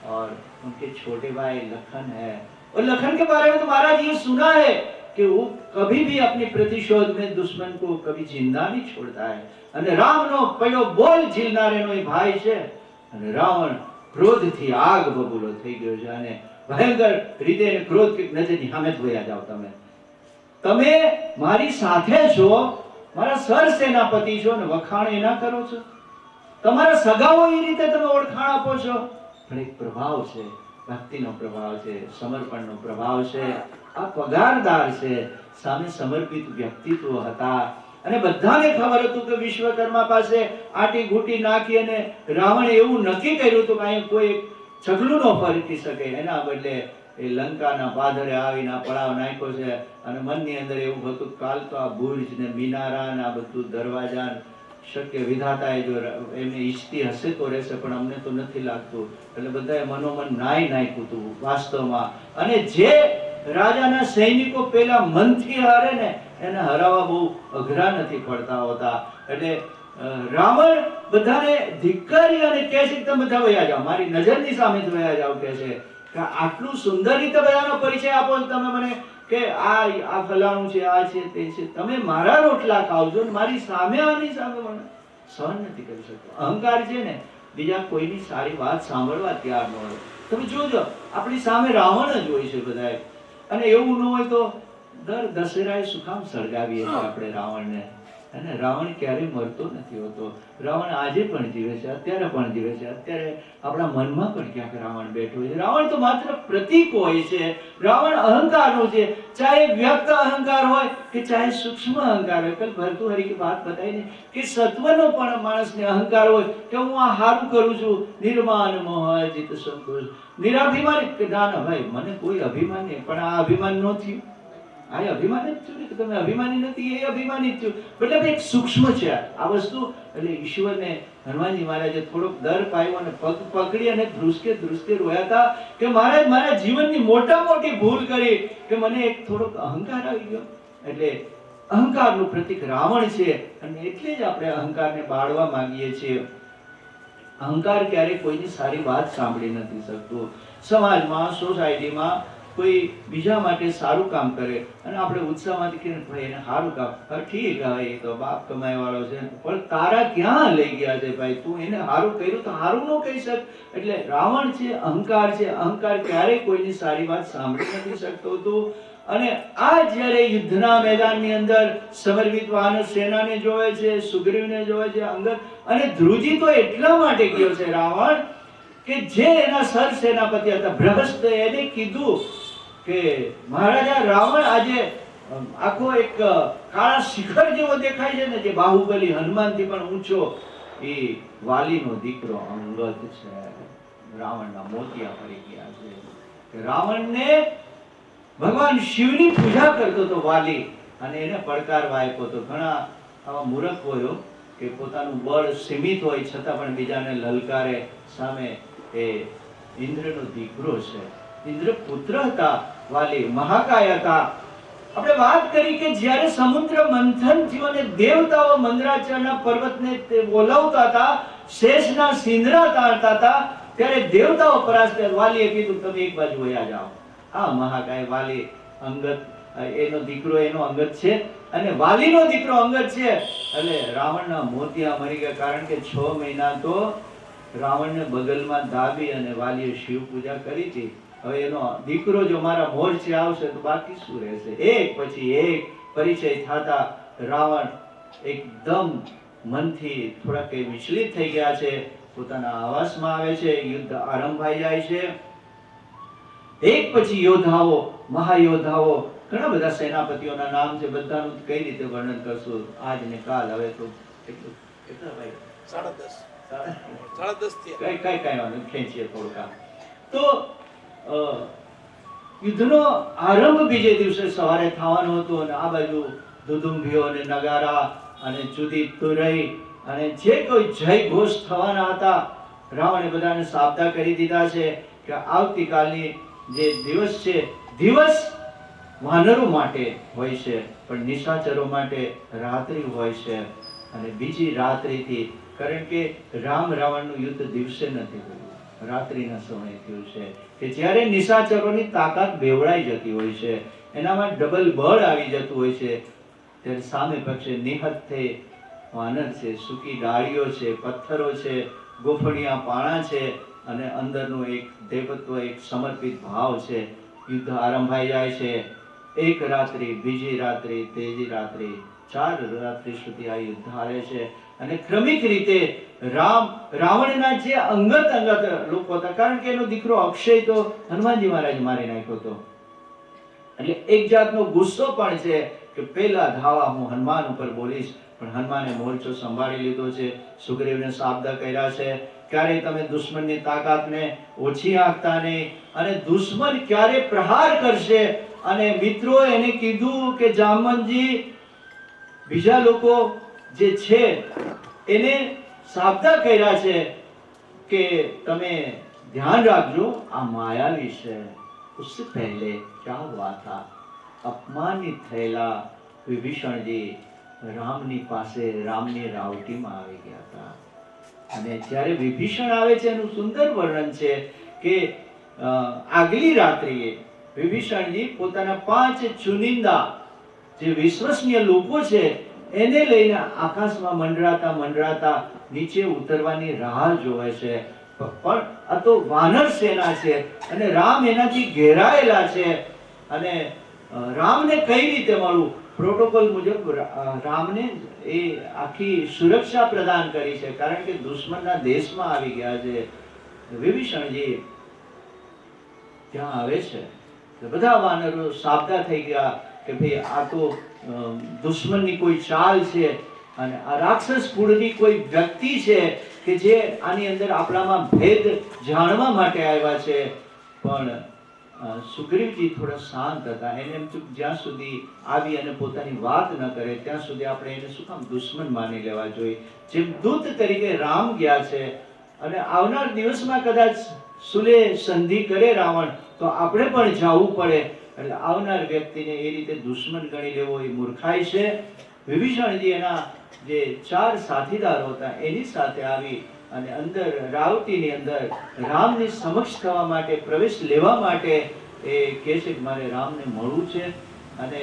और उनके छोटे भाई लखन है. और लखन के बारे में तो महाराज ये सुना है कि वो कभी भी अपनी प्रतिशोध में दुश्मन को कभी जिंदा नहीं छोड़ता है. અને રામનો પહેલો બોલ ઝીલનારેનો એ ભાઈ છે. અને રાવણ ક્રોધથી આગ બબૂલો થઈ ગયો છે અને ભયંકર રીતે ક્રોધ કે નજરની સામે જ વયા જાઓ. તમે મારી સાથે છો, મારા સર સેનાપતિ છો ને વખાણ એના કરો છો, તમારા સગાઓ એ રીતે તમે ઓળખાણ આપો છો. પણ એક પ્રભાવ છે, ભક્તિનો પ્રભાવ છે, સમર્પણનો પ્રભાવ છે. આ પગારદાર છે, સામે સમર્પિત વ્યક્તિત્વ હતા. અને બધાને ખબર હતું કે વિશ્વકર્મા પાસે આટી ઘૂંટી નાખી અને રાવણે એવું નક્કી કર્યું હતું કે અહીં કોઈ છગલું ન ફરકી શકે. એના બદલે એ લંકાના પાદરે આવીને આ પડાવ નાખ્યો છે. અને મનની અંદર એવું હતું કાલ તો આ બુર્જ ને મિનારા ને આ બધું દરવાજા શક્ય વિધાતાએ જો એમને ઈચ્છતી હશે તો રહેશે, પણ અમને તો નથી લાગતું. એટલે બધાએ મનોમન નાઈ નાખ્યું હતું વાસ્તવમાં. અને જે રાજાના સૈનિકો પેલા મનથી હારે ને, એને હરાવવા બહુ અઘરા નથી પડતા હોતા. એટલે રાવણ બધાને ધિક્કારી અને કહે છે કે તમે બધા વયા જાઓ, મારી નજરની સામે જ વયા જાઓ. કહે છે કે આટલું સુંદર રીતે બધાનો પરિચય આપો તમે મને કે આ ફલાણું છે, આ છે, તે છે. તમે મારા રોટલા ખાવ છો, મારી સામે આની સામે મને સહન નથી કરી શકતો. અહંકાર છે ને, બીજા કોઈની સારી વાત સાંભળવા તૈયાર ન હોય. તમે જોજો આપણી સામે રાવણ જ હોય છે બધાએ. અને એવું ન હોય તો દર દશેરાએ શું કામ સળગાવીએ છીએ આપણે રાવણને? અને રાવણ ક્યારેય મરતો નથી હોતો. રાવણ આજે પણ જીવે છે, અત્યારે પણ જીવે છે. અત્યારે આપણા મનમાં પણ ક્યાંક રાવણ બેઠો છે. રાવણ તો માત્ર પ્રતીક હોય છે. રાવણ અહંકારનો છે, ચાહે વ્યક્ત અહંકાર હોય કે ચાહે સૂક્ષ્મ અહંકાર હોય. કલ ભર્તુહરિની વાત બતાવી ને કે સત્વનો પણ માણસને અહંકાર હોય કે હું આ સારું કરું છું, નિર્માન મોહ જીત સંતોષ, નિરાભિમાની કે ના ના ભાઈ મને કોઈ અભિમાન નહીં. પણ આ અભિમાન ન થયું, આ અભિમાન જ થયું કે તમે અભિમાની નથી, એ અભિમાની જ થયું. મતલબ એક સૂક્ષ્મ છે આ વસ્તુ. એટલે ઈશ્વરને હનુમાનજી મહારાજે થોડોક દર પાયો અને પગ પકડી અને ધ્રુસકે રોયા હતા કે મહારાજ મારા જીવનની મોટા મોટી ભૂલ કરી કે મને એક થોડોક અહંકાર આવી ગયો. એટલે અહંકારનું પ્રતીક રાવણ છે. અને એટલે જ આપણે અહંકારને બાળવા માંગીએ છીએ. અહંકાર ક્યારેય કોઈની સારી વાત સાંભળી નથી શકતું. સમાજમાં, સોસાયટીમાં કોઈ બીજા માટે સારું કામ કરે અને આપણે ઉત્સાહમાંથી કહીએ ભાઈ એને સારું કામ, ઠીક હવે એ તો બાપ કમાઈ વાળો છે, પણ તારા ક્યાં લઈ ગયા છે ભાઈ? તું એને સારું કર્યું તો સારું ન કહી શક. એટલે રાવણ છે, અહંકાર છે. અહંકાર ક્યારેય કોઈની સારી વાત સાંભળી નથી શકતો હતું. અને આ જ્યારે યુદ્ધના મેદાનની અંદર સમર્પિત વાનર સેનાને જોવે છે, સુગ્રીવને જોવે છે, અંગદ અને ધ્રુજી તો એટલા માટે ગયો છે રાવણ કે જે એના સર સેનાપતિ હતા બૃહસ્પતિ, એને કીધું કે મહારાજા રાવણ આજે આખો એક કાળા શિખર જેવો દેખાય છે ને, જે બાહુબલી હનુમાનથી પણ ઊંચો, એ વાલીનો દીકરો અંગદ છે. રાવણના મોતિયા પડી ગયા છે. રાવણને ભગવાન શિવની પૂજા કરતો હતો વાલી. અને એને પડકારવા આપ્યો. તો ઘણા આવા મૂર્ખ હોય કે પોતાનું બળ સીમિત હોય છતાં પણ બીજાને લલકારે. સામે એ ઇન્દ્રનો દીકરો છે, ઇન્દ્ર પુત્ર હતા, વાલી મહાકાય હતા. આપણે વાત કરી કે જ્યારે સમુદ્ર મંથન થયું અને દેવતાઓ મંદરાચળના પર્વતને બોલાવતા હતા, શેષના સિંદરા તાણતા હતા, ત્યારે દેવતાઓ પરાસ્ત વાલીએ કીધું તમે એક બાજુ વયા જાઓ. આ મહાકાય વાલી અંગત એનો દીકરો એનો અંગત છે અને વાલીનો દીકરો અંગત છે. એટલે રાવણના મોતિયા મરી ગયા, કારણ કે 6 મહિના તો રાવણને બગલમાં દાબી અને વાલીએ શિવ પૂજા કરી હતી. હવે એનો દીકરો જો મારા મોરચે આવશે તો બાકી શું રહેશે? એક પછી એક પરિચય થતા રાવણ એકદમ મનથી થોડાક વિચલિત થઈ ગયા છે, પોતાના આવાસમાં આવે છે, યુદ્ધ આરંભાઈ જાય છે. એક પછી યોદ્ધાઓ, મહાયોદ્ધાઓ, ઘણા બધા સેનાપતિઓના નામ છે, બધાનું કઈ રીતે વર્ણન કરશું આજ ને કાલ. હવે તો કેટલા ભાઈ 10:30 કઈ વાંધો ખેંચીએ થોડુંક. તો યુદ્ધનો આરંભ બીજે દિવસે સવારે થવાનો હતો અને આ બાજુ દુદુંભીઓ અને નગારા અને જુદી તુરઈ અને જે કોઈ જય ઘોષ થવાના હતા, રાવણે બધાને સાબદા કરી દીધા છે કે આવતીકાલની જે દિવસ છે, દિવસ વાનરો માટે હોય છે પણ નિશાચરો માટે રાત્રિ હોય છે. અને બીજી રાત્રિથી, કારણ કે રામ રાવણનું યુદ્ધ દિવસે નથી થયું, રાત્રિના સમયે થયું છે કે જ્યારે નિશાચરોની તાકાત બેવડાઈ જતી હોય છે, એનામાં ડબલ બળ આવી જતું હોય છે, ત્યારે સામે પક્ષે નિહત્થે વાનર છે, સૂકી ડાળીઓ છે, પથ્થરો છે, ગોફણિયા પાણા છે અને અંદરનું એક દેવત્વ, એક સમર્પિત ભાવ છે. યુદ્ધ આરંભાઈ જાય છે. એક રાત્રિ, બીજી રાત્રિ, ત્રીજી રાત્રિ, 4 રાત્રિ સુધી આ યુદ્ધ હારે છે. અને ક્રમિક રીતે રાવણના જે અંગત લોકો હતા, કારણ કે એનો દીકરો અક્ષય તો હનુમાનજી મહારાજ મારી નાખ્યો હતો, એટલે એક જાતનો ગુસ્સો પણ છે કે પહેલા ધાવા હું હનુમાન ઉપર બોલીશ. પણ હનુમાને મોરચો સંભાળી લીધો છે. સુગ્રીવને સાબદા કર્યા છે, ક્યારે તમે દુશ્મનની તાકાતને ઓછી આંકતા નહીં, અને દુશ્મન ક્યારે પ્રહાર કરશે. અને મિત્રો એને કીધું કે જામવંતજી, બીજા લોકો જે છે એને સાબદા કર્યા છે કે તમે ધ્યાન રાખજો, આ માયાવી છે. उससे पहले क्या हुआ था? अपमानित થયેલા વિભીષણજી રામની પાસે, રામની રાવટીમાં આવી ગયા હતા. અને જ્યારે વિભીષણ આવે છે એનું સુંદર વર્ણન છે કે આગલી રાત્રિએ વિભીષણજી પોતાના 5 ચુનિંદા જે વિશ્વસનીય લોકો છે એને લઈને આકાશમાં મંડરાતા નીચે ઉતરવાની રાહ જોવે છે. પણ આ તો વાનર સેના છે અને રામ એનાથી ઘેરાયેલા છે. અને રામને કઈ રીતે મળવું? પ્રોટોકોલ મુજબ રામને એ આખી સુરક્ષા પ્રદાન કરી છે, કારણ કે દુશ્મનના દેશમાં આવી ગયા છે. વિભીષણજી ત્યાં આવે છે, બધા વાનરો સાબદા થઈ ગયા કે ભાઈ આ તો દુશ્મનની કોઈ ચાલ છે અને આ રાક્ષસ કુળની કોઈ વ્યક્તિ છે કે જે આની અંદર આપણામાં ભેદ જાણવા માટે આવ્યા છે. પણ સુગ્રીવજી થોડા શાંત હતા. એને એમ થયું જ્યાં સુધી આવી અને પોતાની વાત ન કરે ત્યાં સુધી આપણે એને શું કામ દુશ્મન માની લેવા જોઈએ. જેમ દૂત તરીકે રામ ગયા છે અને આવનાર દિવસમાં કદાચ સુલે સંધિ કરે રાવણ તો આપણે પણ જવું પડે, એટલે આવનાર વ્યક્તિને એ રીતે દુશ્મન ગણી લેવો એ મૂર્ખાઈ છે. વિભીષણજી એના જે 4 સાથીદારો હતા એની સાથે આવી અને અંદર રાવટીની અંદર રામની સમક્ષ થવા માટે, પ્રવેશ લેવા માટે એ કહે છે કે મારે રામને મળવું છે. અને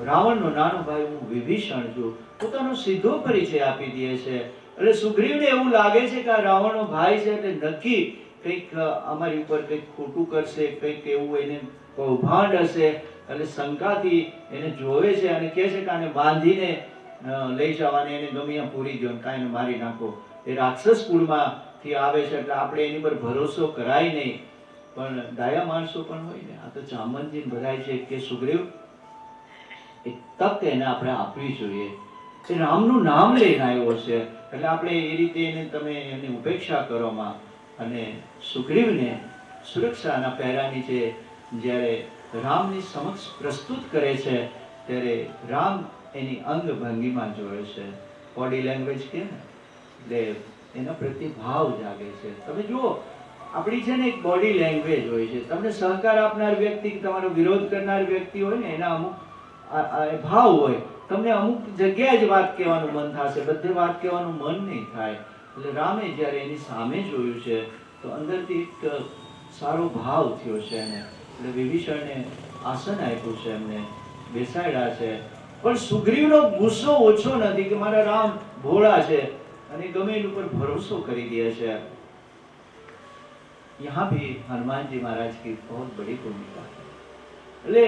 રાવણનો નાનો ભાઈ હું વિભીષણ છું, પોતાનો સીધો પરિચય આપી દે છે. એટલે સુગ્રીવને એવું લાગે છે કે આ રાવણનો ભાઈ છે એટલે નક્કી કંઈક અમારી ઉપર કંઈક ખોટું કરશે, કંઈક એવું એને કૌભાંડ હશે. એટલે શંકાથી એને જોવે છે અને કહે છે કે આને બાંધીને લઈ જવાને, એને ગમ્યા પૂરી ગયો, કાંઈને મારી નાખો. એ રાક્ષસ કુળમાંથી આવે છે એટલે આપણે એની પર ભરોસો કરાય નહીં. પણ ડાયા માણસો પણ હોય ને, આ તો જામવંતજી બધાય છે કે સુગ્રીવ એક તક એને આપણે આપવી જોઈએ. એ રામનું નામ લઈને આવ્યો છે એટલે આપણે એ રીતે એને તમે એની ઉપેક્ષા કરોમાં. અને સુગ્રીવને સુરક્ષાના પહેરા નીચે જ્યારે રામની સમક્ષ પ્રસ્તુત કરે છે ત્યારે રામ એની અંગ ભંગીમાં જોવે છે, બોડી લેંગ્વેજ કે ને, એટલે એના પ્રત્યે ભાવ જાગે છે. તમે જુઓ, આપણી છે ને એક બોડી લેંગ્વેજ હોય છે. તમને સહકાર આપનાર વ્યક્તિ, તમારો વિરોધ કરનાર વ્યક્તિ હોય ને, એના અમુક ભાવ હોય. તમને અમુક જગ્યાએ જ વાત કહેવાનું મન થશે, બધે વાત કહેવાનું મન નહીં થાય. એટલે રામે જ્યારે એની સામે જોયું છે તો અંદરથી એક સારો ભાવ થયો છે એને. એટલે વિભીષણને આસન આપ્યું છે, એમને બેસાડ્યા છે. પણ સુગ્રીવનો ગુસ્સો ઓછો નથી કે મારા રામ ભોળા છે અને ગમે એની ઉપર ભરોસો કરી દે છે. यहाँ भी हनुमान जी महाराज की बहुत बड़ी भूमिका है. એટલે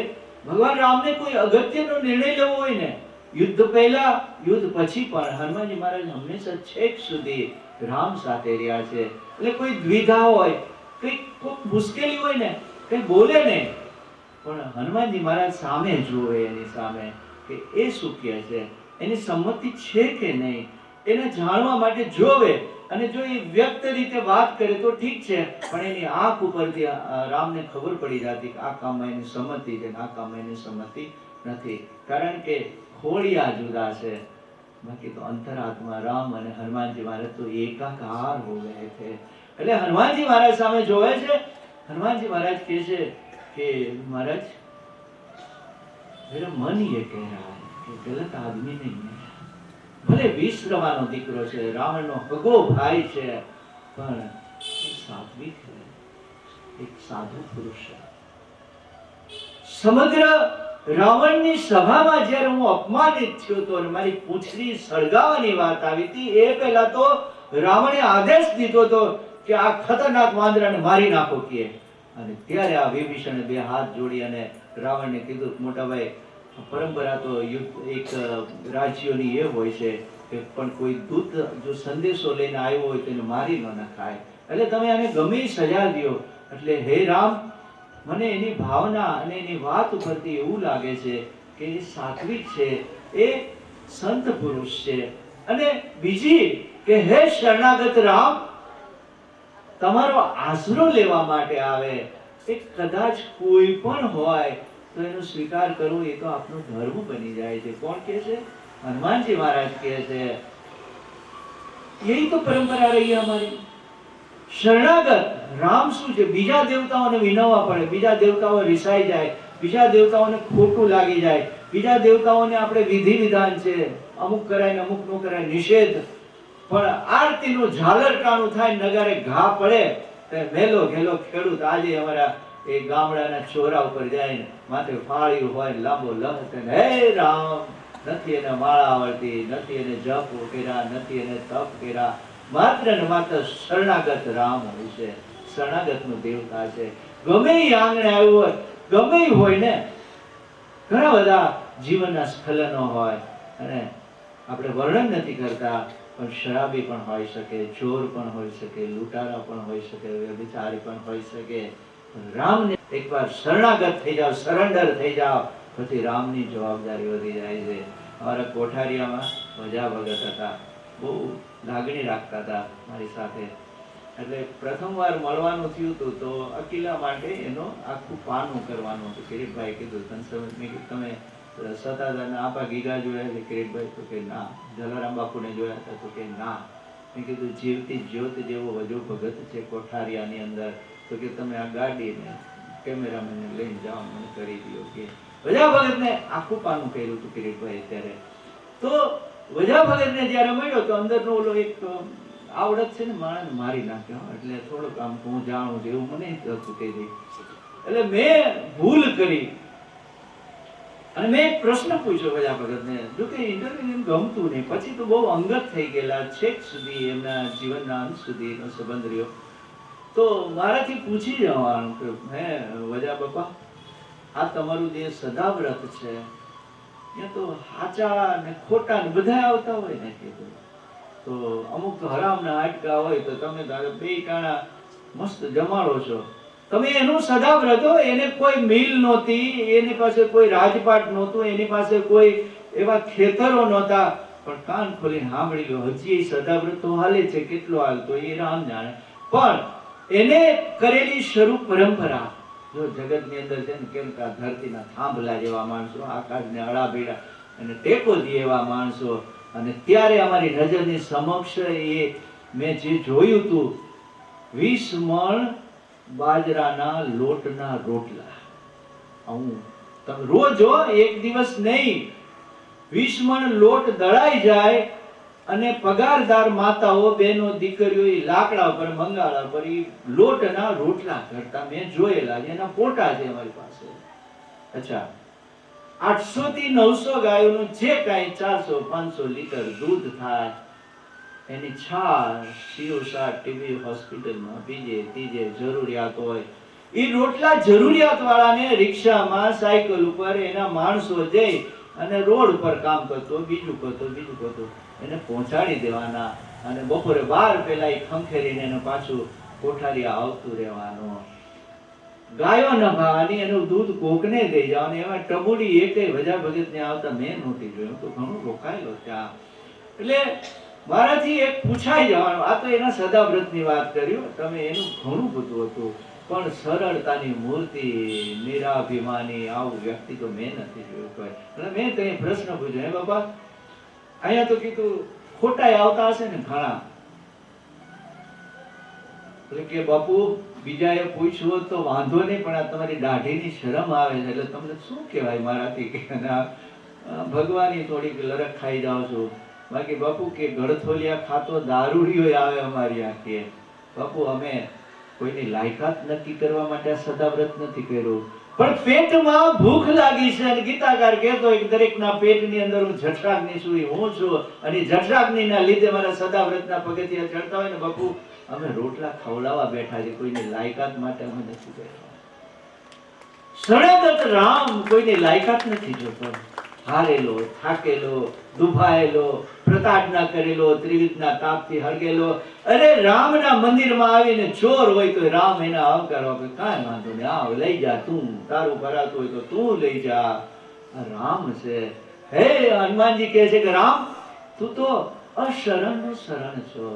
ભગવાન રામને કોઈ અગત્યનો નિર્ણય લેવો હોય ને, યુદ્ધ પહેલા યુદ્ધ પછી પણ હનુમાનજી મહારાજ હંમેશા છેક સુધી રામ સાથે રહ્યા છે. એટલે કોઈ દ્વિધા હોય, કઈ મુશ્કેલી હોય ને, કઈ બોલે નહીં, પણ હનુમાનજી મહારાજ સામે જોવે, એની સામે કે એ શું કહે છે, એની સંમતિ છે કે નહીં, એને જાણવા માટે જોવે. અને જો એ વ્યક્ત રીતે વાત કરે તો ઠીક છે, પણ એની આંખ ઉપરથી રામને ખબર પડી જતી કે આ કામમાં એની સંમતિ છે, આ કામમાં એની સંમતિ નથી. કારણ કે ખોડિયા જુદા છે, બાકી તો અંતરાત્મા રામ અને હનુમાનજી મહારાજ તો એકાકાર હો ગए थे. એટલે હનુમાનજી મહારાજ સામે જોવે છે. હનુમાનજી મહારાજ કહે છે કે મહારાજ मेरा मन ये कह रहा है कि गलत आदमी नहीं है. ભલે વિશ્રવાનો દીકરો છે, રાવણનો હગો ભાઈ છે, પણ સાત્વિક છે, એક સાધુ પુરુષ છે. સમગ્ર રાવણની સભામાં જ્યારે હું અપમાનિત થયો તો અને મારી પૂંછડી સળગાવવાની વાત આવી હતી, એ પહેલા તો રાવણે આદેશ દીધો હતો કે આ ખતરનાક વાંદરાને મારી નાખો કે. અને ત્યારે આ વિભીષણે બે હાથ જોડી અને રાવણને કીધું, મોટા ભાઈ, પરંપરા તો યુદ્ધ એક રાજ્યોની એ હોય છે કે પણ કોઈ દૂત જો સંદેશો લઈને આવ્યો હોય તો એને મારી ન નખાય. એટલે તમે આને ગમે સજા દો. એટલે હે રામ, મને એની ભાવના અને એની વાત ઉપરથી એવું લાગે છે કે એ સાત્વિક છે, એ સંત પુરુષ છે. અને બીજી કે હે શરણાગત રામ, તમારો આશરો લેવા માટે આવે, એ કદાચ કોઈ પણ હોય તો એનો સ્વીકાર કરવો એ તો આપનો ધર્મ બની જાય છે. કોણ કહે છે? હનુમાનજી મહારાજ કહે છે. यही તો પરંપરા રહી અમારી. શરણાગત રામ શું છે? બીજા દેવતાઓને વિનવવા પડે, બીજા દેવતાઓ રિસાઈ જાય, બીજા દેવતાઓને ખોટું લાગી જાય, બીજા દેવતાઓને આપણે વિધિ વિધાન છે, અમુક કરાય ને અમુક નો કરાય, નિષેધ. પણ આરતીનું ઝાલર ટાણું થાય, નગારે ઘા પડે, મેલો ઘેલો ખેડૂત આજે અમારા એ ગામડાના ચોરા ઉપર જાય, માથે ફાળ્યું હોય, લાંબો લહત, હે રામ, નથી એને માળા આવડતી, નથી એને જપ કર્યા, નથી એને તપ કર્યા, માત્ર ને માત્ર શરણાગત રામ હોય છે, શરણાગત નું દેવતા છે. ગમે એ આંગણે આવ્યું હોય, ગમે હોય ને, ઘણા બધા જીવનના સ્ખલનો હોય, અને આપણે વર્ણન નથી કરતા, પણ શરાબી પણ હોઈ શકે, ચોર પણ હોઈ શકે, લૂંટારા પણ હોઈ શકે, વ્યભિચારી પણ હોઈ શકે. રામને એકવાર શરણાગત થઈ જાવ, સરેન્ડર થઈ જાવ, પછી રામની જવાબદારી વધી જાય છે. અમારા કોઠારિયામાં વજા ભગત હતા, બહુ લાગણી રાખતા હતા મારી સાથે. એટલે પ્રથમ વાર મળવાનું થયું હતું તો અકીલા માટે એનો આખું પાનું કરવાનું હતું. કિરીટભાઈ કીધું, તમે સતાધારના આપા ગીગા જોયા છે? કિરીટભાઈ તો કે ના. જલારામ બાપુને જોયા હતા? તો કે ના. મેં કીધું જીવતી જ્યોત જેવો વજો ભગત છે કોઠારિયાની અંદર, તો કે તમે આ ગાડીને કેમેરામેનને લઈને જાઓ, મને કરી દો કે. વજા ભગતને આખું પાનું કર્યું હતું કિરીટભાઈ ત્યારે. તો વજા ભગતને જ્યારે મળ્યો તો અંદરનો ઓલો એક આવડત છે ને, માણસને મારી નાખ્યો. એટલે થોડુંક આમ હું જાણું છું એવું મને હતું કહી દઈ. એટલે મેં ભૂલ કરી અને મેં એક પ્રશ્ન પૂછ્યો વજા ભગતને. જો કે ઇન્ટરવ્યુ ગમતું નહીં, પછી તો બહુ અંગત થઈ ગયેલા, છેક સુધી એમના જીવનના અંત સુધી એનો સંબંધ રહ્યો. તો મારાથી પૂછી જવાનું કે હે વજા બાપા, આ તમારું જે સદાવ્રત છે, ત્યાં તો હાચા ને ખોટા ને બધા આવતા હોય ને. કીધું તો અમુક હરામના હાટકા હોય તો તમે બે ટાણા મસ્ત જમાડો છો. તમે એનું સદાવ્રત હો, એને કોઈ મિલ નહોતી, એની પાસે કોઈ રાજપાટ નહોતું, એની પાસે કોઈ એવા ખેતરો નહોતા, પણ કાન ખોલીને સાંભળી લો, હજી સદાવ્રત તો હાલે છે. કેટલો હાલતો એ રામ જાણે. પણ એને કરેલી શરૂ પરંપરા, જો જગતની અંદર છે ને કેમ કે આ ધરતીના થાંભલા જેવા માણસો, આકાશને અડાભીડા અને ટેકો દે એવા માણસો, અને ત્યારે અમારી નજરની સમક્ષ એ મેં જે જોયું હતું 20 મણ બાજરાના લોટના રોટલા. હું તમે રોજ એક દિવસ નહીં, 20 મણ લોટ દળાઈ જાય અને પગારદાર માતાઓ, બહેનો, દીકરીઓ એ લાકડા ઉપર, મંગાળા પર એ લોટના રોટલા કરતા મેં જોયેલા છે. એના ફોટા છે અમારી પાસે. અચ્છા, 800 થી 900 ગાયોનું જે કાંઈ 400 500 લીટર દૂધ થાય, એની છાશ સીઓસાર ટીબી હોસ્પિટલમાં બીજે ત્રીજે જરૂરિયાત હોય, એ રોટલા જરૂરિયાત વાળાને રિક્ષામાં, સાયકલ ઉપર એના માણસો જઈ અને રોડ પર કામ કરતો, બીજું કરતો એને પહોંચાડી દેવાના, અને બપોરે 12 પહેલા એ ખંખેરીને એને પાછું કોઠારી આવતું રહેવાનું. ગાયો ન ભાવવાની, એનું દૂધ કોકને દઈ જવાનું. એમાં ટબુડી એકે વજા ભગત ને આવતા મેં નહોતી જોયું, તો ઘણું રોકાયેલો ત્યાં. એટલે મારાથી એક પૂછાઈ જવાનું. આ તો એના સદાવ્રતની વાત કર્યું તમે, એનું ઘણું બધું હતું, પણ સરળતાની મૂર્તિ, નિરાભિમાની આવું વ્યક્તિ તો મેં નથી જોયું કોઈ. એટલે મેં કઈ પ્રશ્ન પૂછ્યો, હે બાપા અહીંયા તો કીધું ખોટા આવતા હશે ને ઘણા. એટલે કે બાપુ બીજાએ પૂછ્યું તો વાંધો નહીં, પણ આ તમારી દાઢીની શરમ આવે છે, એટલે તમને શું કહેવાય મારાથી કે ભગવાનની થોડીક લરખ ખાઈ જાઓ છો. બાકી બાપુ કે ગળથોલિયા ખાતો દારૂડિયો આવે અમારી આ કે બાપુ અમે કોઈની લાયકાત નક્કી કરવા માટે સદાવ્રત નથી કર્યું, પણ પેટમાં ભૂખ લાગી છે અને ગીતાકાર કહેતો એક દરેકના પેટની અંદર હું જઠરાગ્નિ છું, હું છું, અને જઠરાગ્નિના લીધે મારા સદાવ્રતના પગથિયા ચડતા હોય ને બાપુ અમે રોટલા ખવડાવવા બેઠા છે, કોઈની લાયકાત માટે અમે નથી બેઠા. સણગત રામ કોઈની લાયકાત નથી જોતો. હારેલો, થાકેલો, દુભાયેલો, પ્રતાડના કરેલો, ત્રિવિધના તાપથી હરગેલો, અરે રામના મંદિરમાં આવીને ચોર હોય તો રામ એના આવકારો કે કાંઈ વાંધો નહીં, આવ લઈ જા, તું તારું ભરાતું હોય તો તું લઈ જા. આ રામ છે. હે હનુમાનજી કહે છે કે રામ તું તો અશરણ શરણ છો,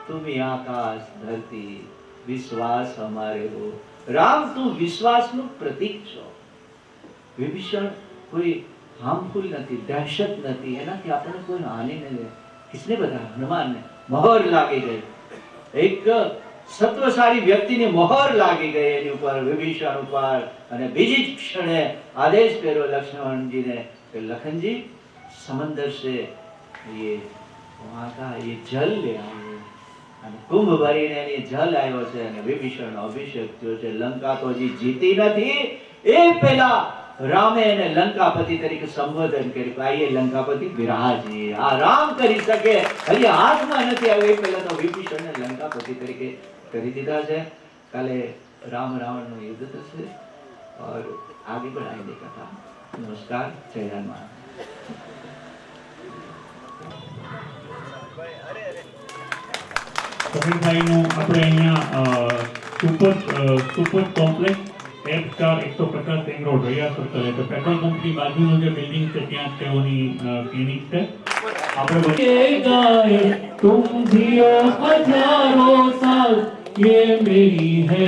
તુમી આકાશ ધરતી વિશ્વાસ અમારે હો. રામ તું વિશ્વાસનું પ્રતીક છો. વિભીષણ કોઈ હાર્મફુલ નથી, દહેશત નથી, એનાથી આપણને કોઈ હાનિ નથી. કિસને બધા હનુમાનને મોહર લાગી ગઈ, એક સત્વશાળી વ્યક્તિની મોહર લાગી ગઈ એની ઉપર, વિભીષણ ઉપર. અને બીજી જ ક્ષણે આદેશ કર્યો લક્ષ્મણજીને કે લખનજી સમંદર से ये वहाँ का ये जल ले आओ. અને કુંભ ભરીને એની જલ આવ્યો છે અને વિભીષણનો અભિષેક થયો છે. લંકા તો હજી જીતી નથી, એ પહેલા રામે એને લંકાપતિ તરીકે સંબોધન કર્યું. આઈએ લંકાપતિ બિરાજે. આ રામ કરી શકે, હજી હાથમાં નથી આવ્યો એ પહેલા તો વિભીષણને લંકાપતિ તરીકે કરી દીધા છે. કાલે રામ રાવણનું યુદ્ધ થશે और आगे बढ़ाएंगे कथा. नमस्कार, जय हनुमान. સમીરભાઈનું આપણે અહીંયા super complex F4 150 ring road રૈયાસર કરે તો પેટ્રોલ પંપની બાજુનું જે બિલ્ડિંગ છે ત્યાં તેઓની ક્લિનિક છે. આપણે ગાય તુમ જીઓ હજારો સાલ ये मेरी है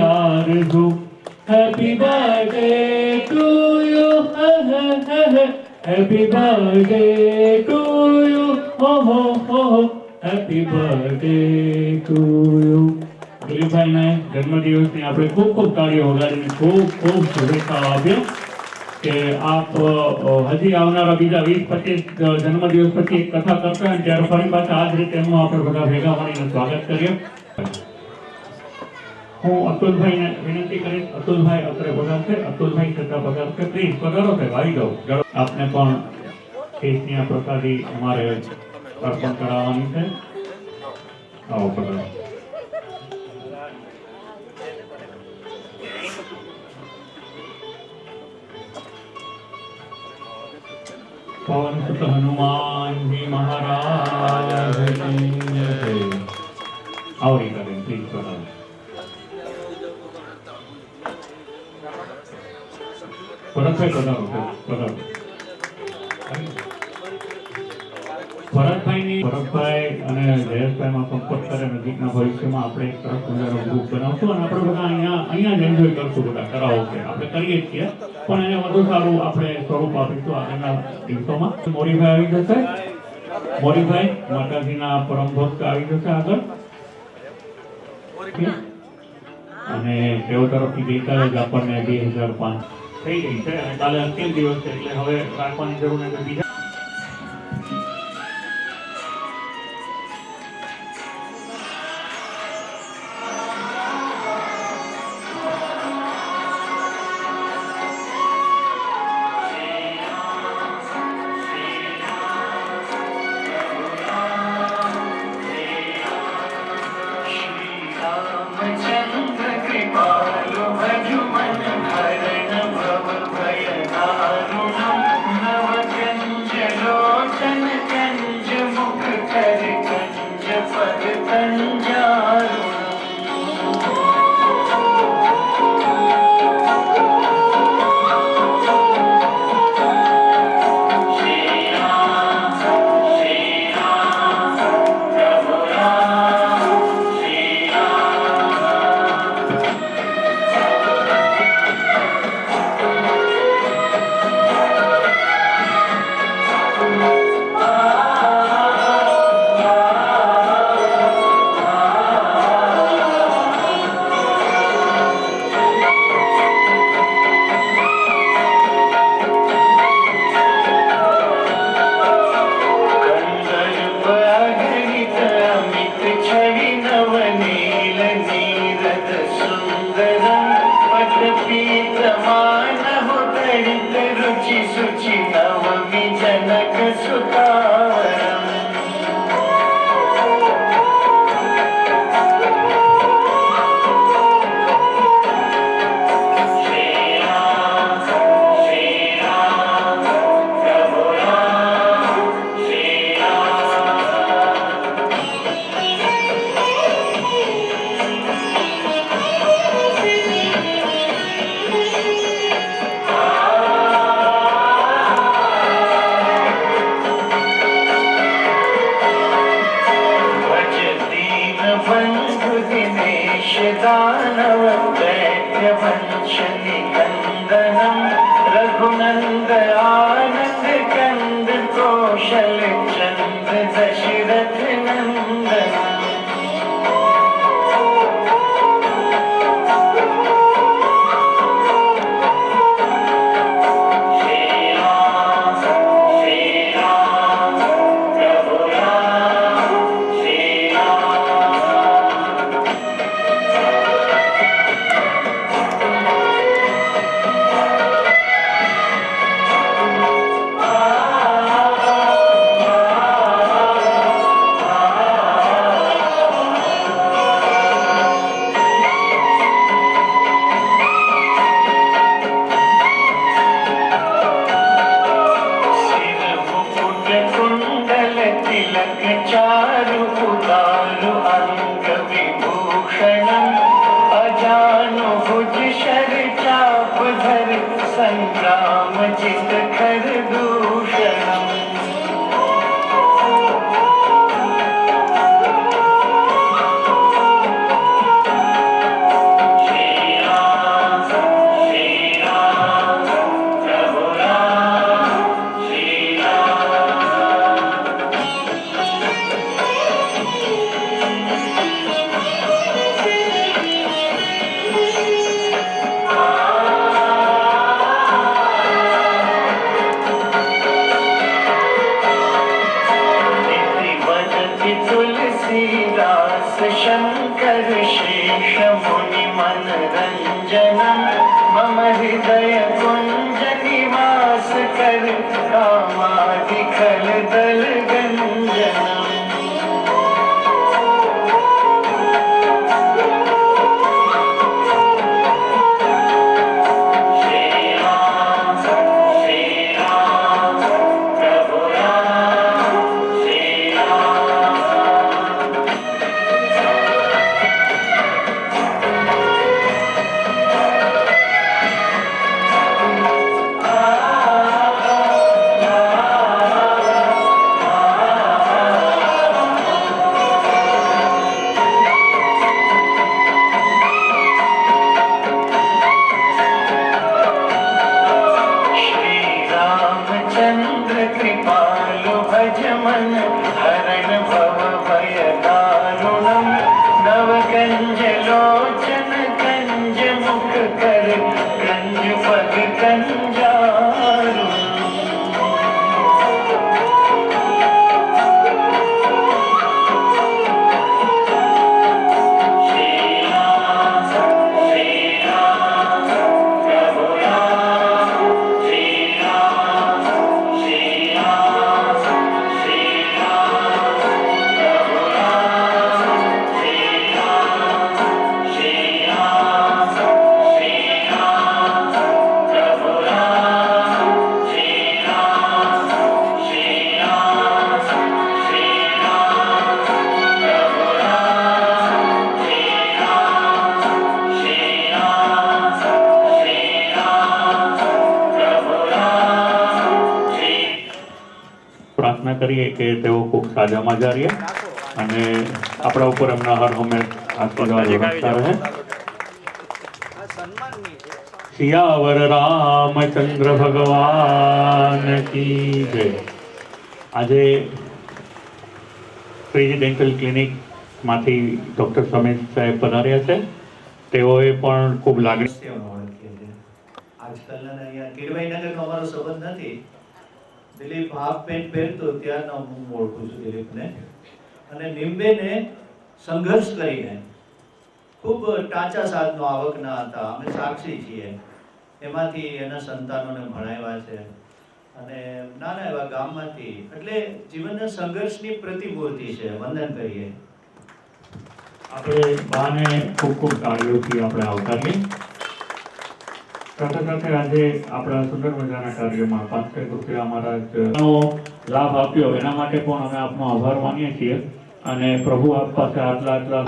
आरज़ू. Happy birthday to you, happy birthday to you, हो हैप्पी बर्थडे टू यू. દિલીપભાઈના જન્મદિવસની આપણે ખૂબ ખૂબ તાળીઓ વગાડીને ખૂબ શુભેચ્છાઓ આપીએ કે આપ હજી આવનારા બીજા 20-25 જન્મદિવસ પછી એક કથા કરતા હોય ત્યારે ફરી પાછા આ જ રીતે એમનું આપણે બધા ભેગા મળીને સ્વાગત કરીએ. હું અતુલભાઈને વિનંતી કરીશ, અતુલભાઈ અત્રે પધારશે. અતુલભાઈ છતાં પધારશે. પ્લીઝ પધારો સાહેબ, આવી જાઓ. આપને પણ કેસની પ્રસાદી અમારે અર્પણ કરાવવાની છે. આવો પધારો. पवन सुत हनुमान जी महाराज और करें प्लीज बताओ. परत से बताओ. ભરતભાઈ અને જયેશભાઈમાં સંપર્ક કરે નજીકના ભવિષ્યમાં આપણે એક સરસ મજાનો ગ્રુપ બનાવશું અને આપણે બધા અહીંયા જ એન્જોય કરશું બધા કરાઓકે આપણે કરીએ જ છીએ પણ એને વધુ સારું આપણે સ્વરૂપ આપીશું આગળના દિવસોમાં. મોરીભાઈ આવી જશે. મોરીભાઈ માતાજીના પરમ ભક્ત આવી જશે આગળ અને તેઓ તરફથી ગઈકાલે જ આપણને 2005 થઈ ગઈ છે અને કાલે અંતિમ દિવસ છે એટલે હવે રાખવાની જરૂર નથી. બીજા रघुनंद आनंद कंद कौशल चंद दशरथ नंदन चारु उदारु अंग विभूषणम् अजानु भुज शर चाप धर संग्राम जित कर दूषणम् शंकर शेष मुनि मनरंजनम मम हृदय कुंज निवास कर कामादि खल दल गंजनम કરીએ કે તેઓ ખૂબ સાજા માજા રહ્યા અને આપણા ઉપર એમના હર હંમેશ આશીર્વાદ વરસતા રહે. સિયાવર રામચંદ્ર ભગવાન કી જય. આજે પ્રેસિડેન્શિયલ ક્લિનિકમાંથી ડૉક્ટર સમીર સાહેબ પધાર્યા છે. તેઓએ પણ ખૂબ લાગણી ઓળખીએ છીએ. આજકાલના અહીંયા કીરવાઈનગરનો અમારો સંબંધ નથી. દિલીપ હાફ પેન્ટ પહેરતો ત્યારનો હું ઓળખું છું દિલીપને. અને નિમ્બેને સંઘર્ષ કરીને ખૂબ ટાંચા સાધનો આવકના હતા, અમે સાક્ષી છીએ. એમાંથી એના સંતાનોને ભણાવ્યા છે અને નાના એવા ગામમાંથી, એટલે જીવનના સંઘર્ષની પ્રતિમૂર્તિ છે. વંદન કરીએ. આપણે બાને ખૂબ ખૂબ તાળીઓથી આપણે આવકારીએ. સાથે સાથે આજે આપણા સુંદર મજાના કાર્યમાં 500 રૂપિયા મહારાજનો લાભ આપ્યો એના માટે પણ અમે આપનો આભાર માનીએ છીએ અને પ્રભુ આપ પાસે આટલા આટલા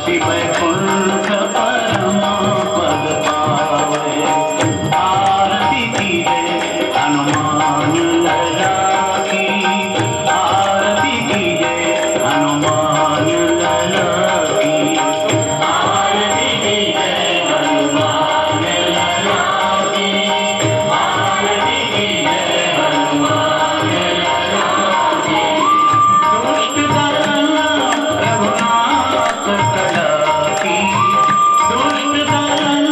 मुक्ति वैकुंठ परम पद पावे। आरती कीजे हनुमान लला की, आरती कीजे हनुमान लला की, आरती कीजे हनुमान लला की, आरती कीजे हनुमान लला की। दुष्ट दलन रघुनाथ कला की, दुष्ट दलन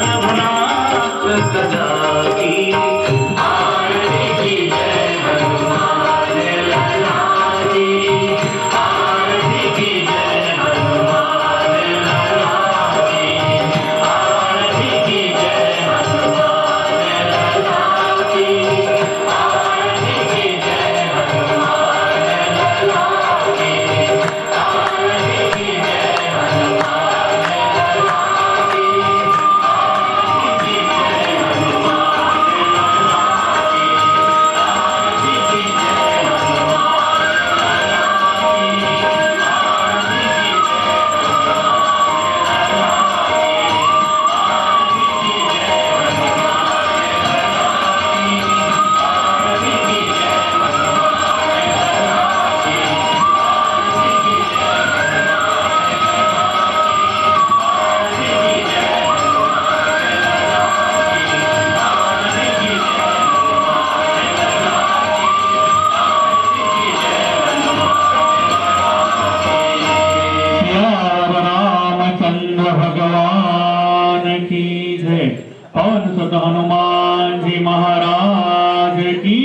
रघुनाथ कला की, आरती कीजे हनुमान लला की, आरती कीजे हनुमान लला की, आरती कीजे हनुमान लला की, आरती कीजे हनुमान लला की, आरती कीजे हनुमान लला की, आरती कीजे हनुमान रामचंद्र भगवान की जय। पवन सुत हनुमान जी महाराज की,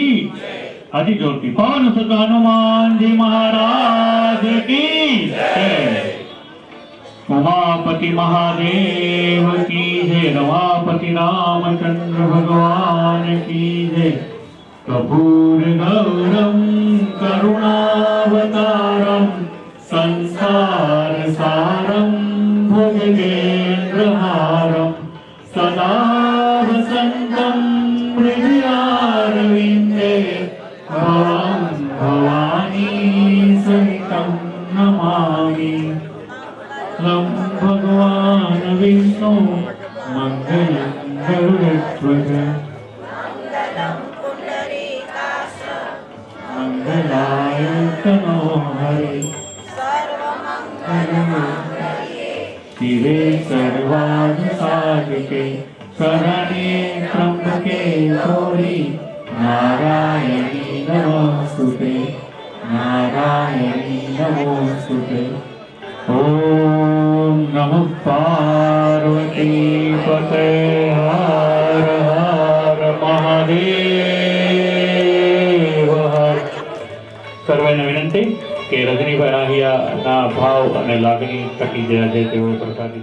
अति जोरती पवन सुत हनुमान जी महाराज की जय। उमापति महादेव की जय। रमापति रामचंद्र भगवान की जय। कपूर गौरम करुणावतारम संसार सारम भुजगेन्द्रहारम सदा वसंतम हृदयारविंदे भवं भवानी सहितं नमामि। लं भगवान विष्णु मंगलं गरुड़ध्वज मंगलाय तनो हरि शिवे सर्वाधिसाधिके शरणे त्र्यंबके गौरी नारायणी नमोस्तुते नारायणी नमोस्तुते। ओम नमः पार्वती पते हर हर महादेव हर। સર્વેને વિનંતી કે રજનીભાઈ રાહિયાના ભાવ અને લાગણી ટકી ગયા છે તેઓ પ્રસાદી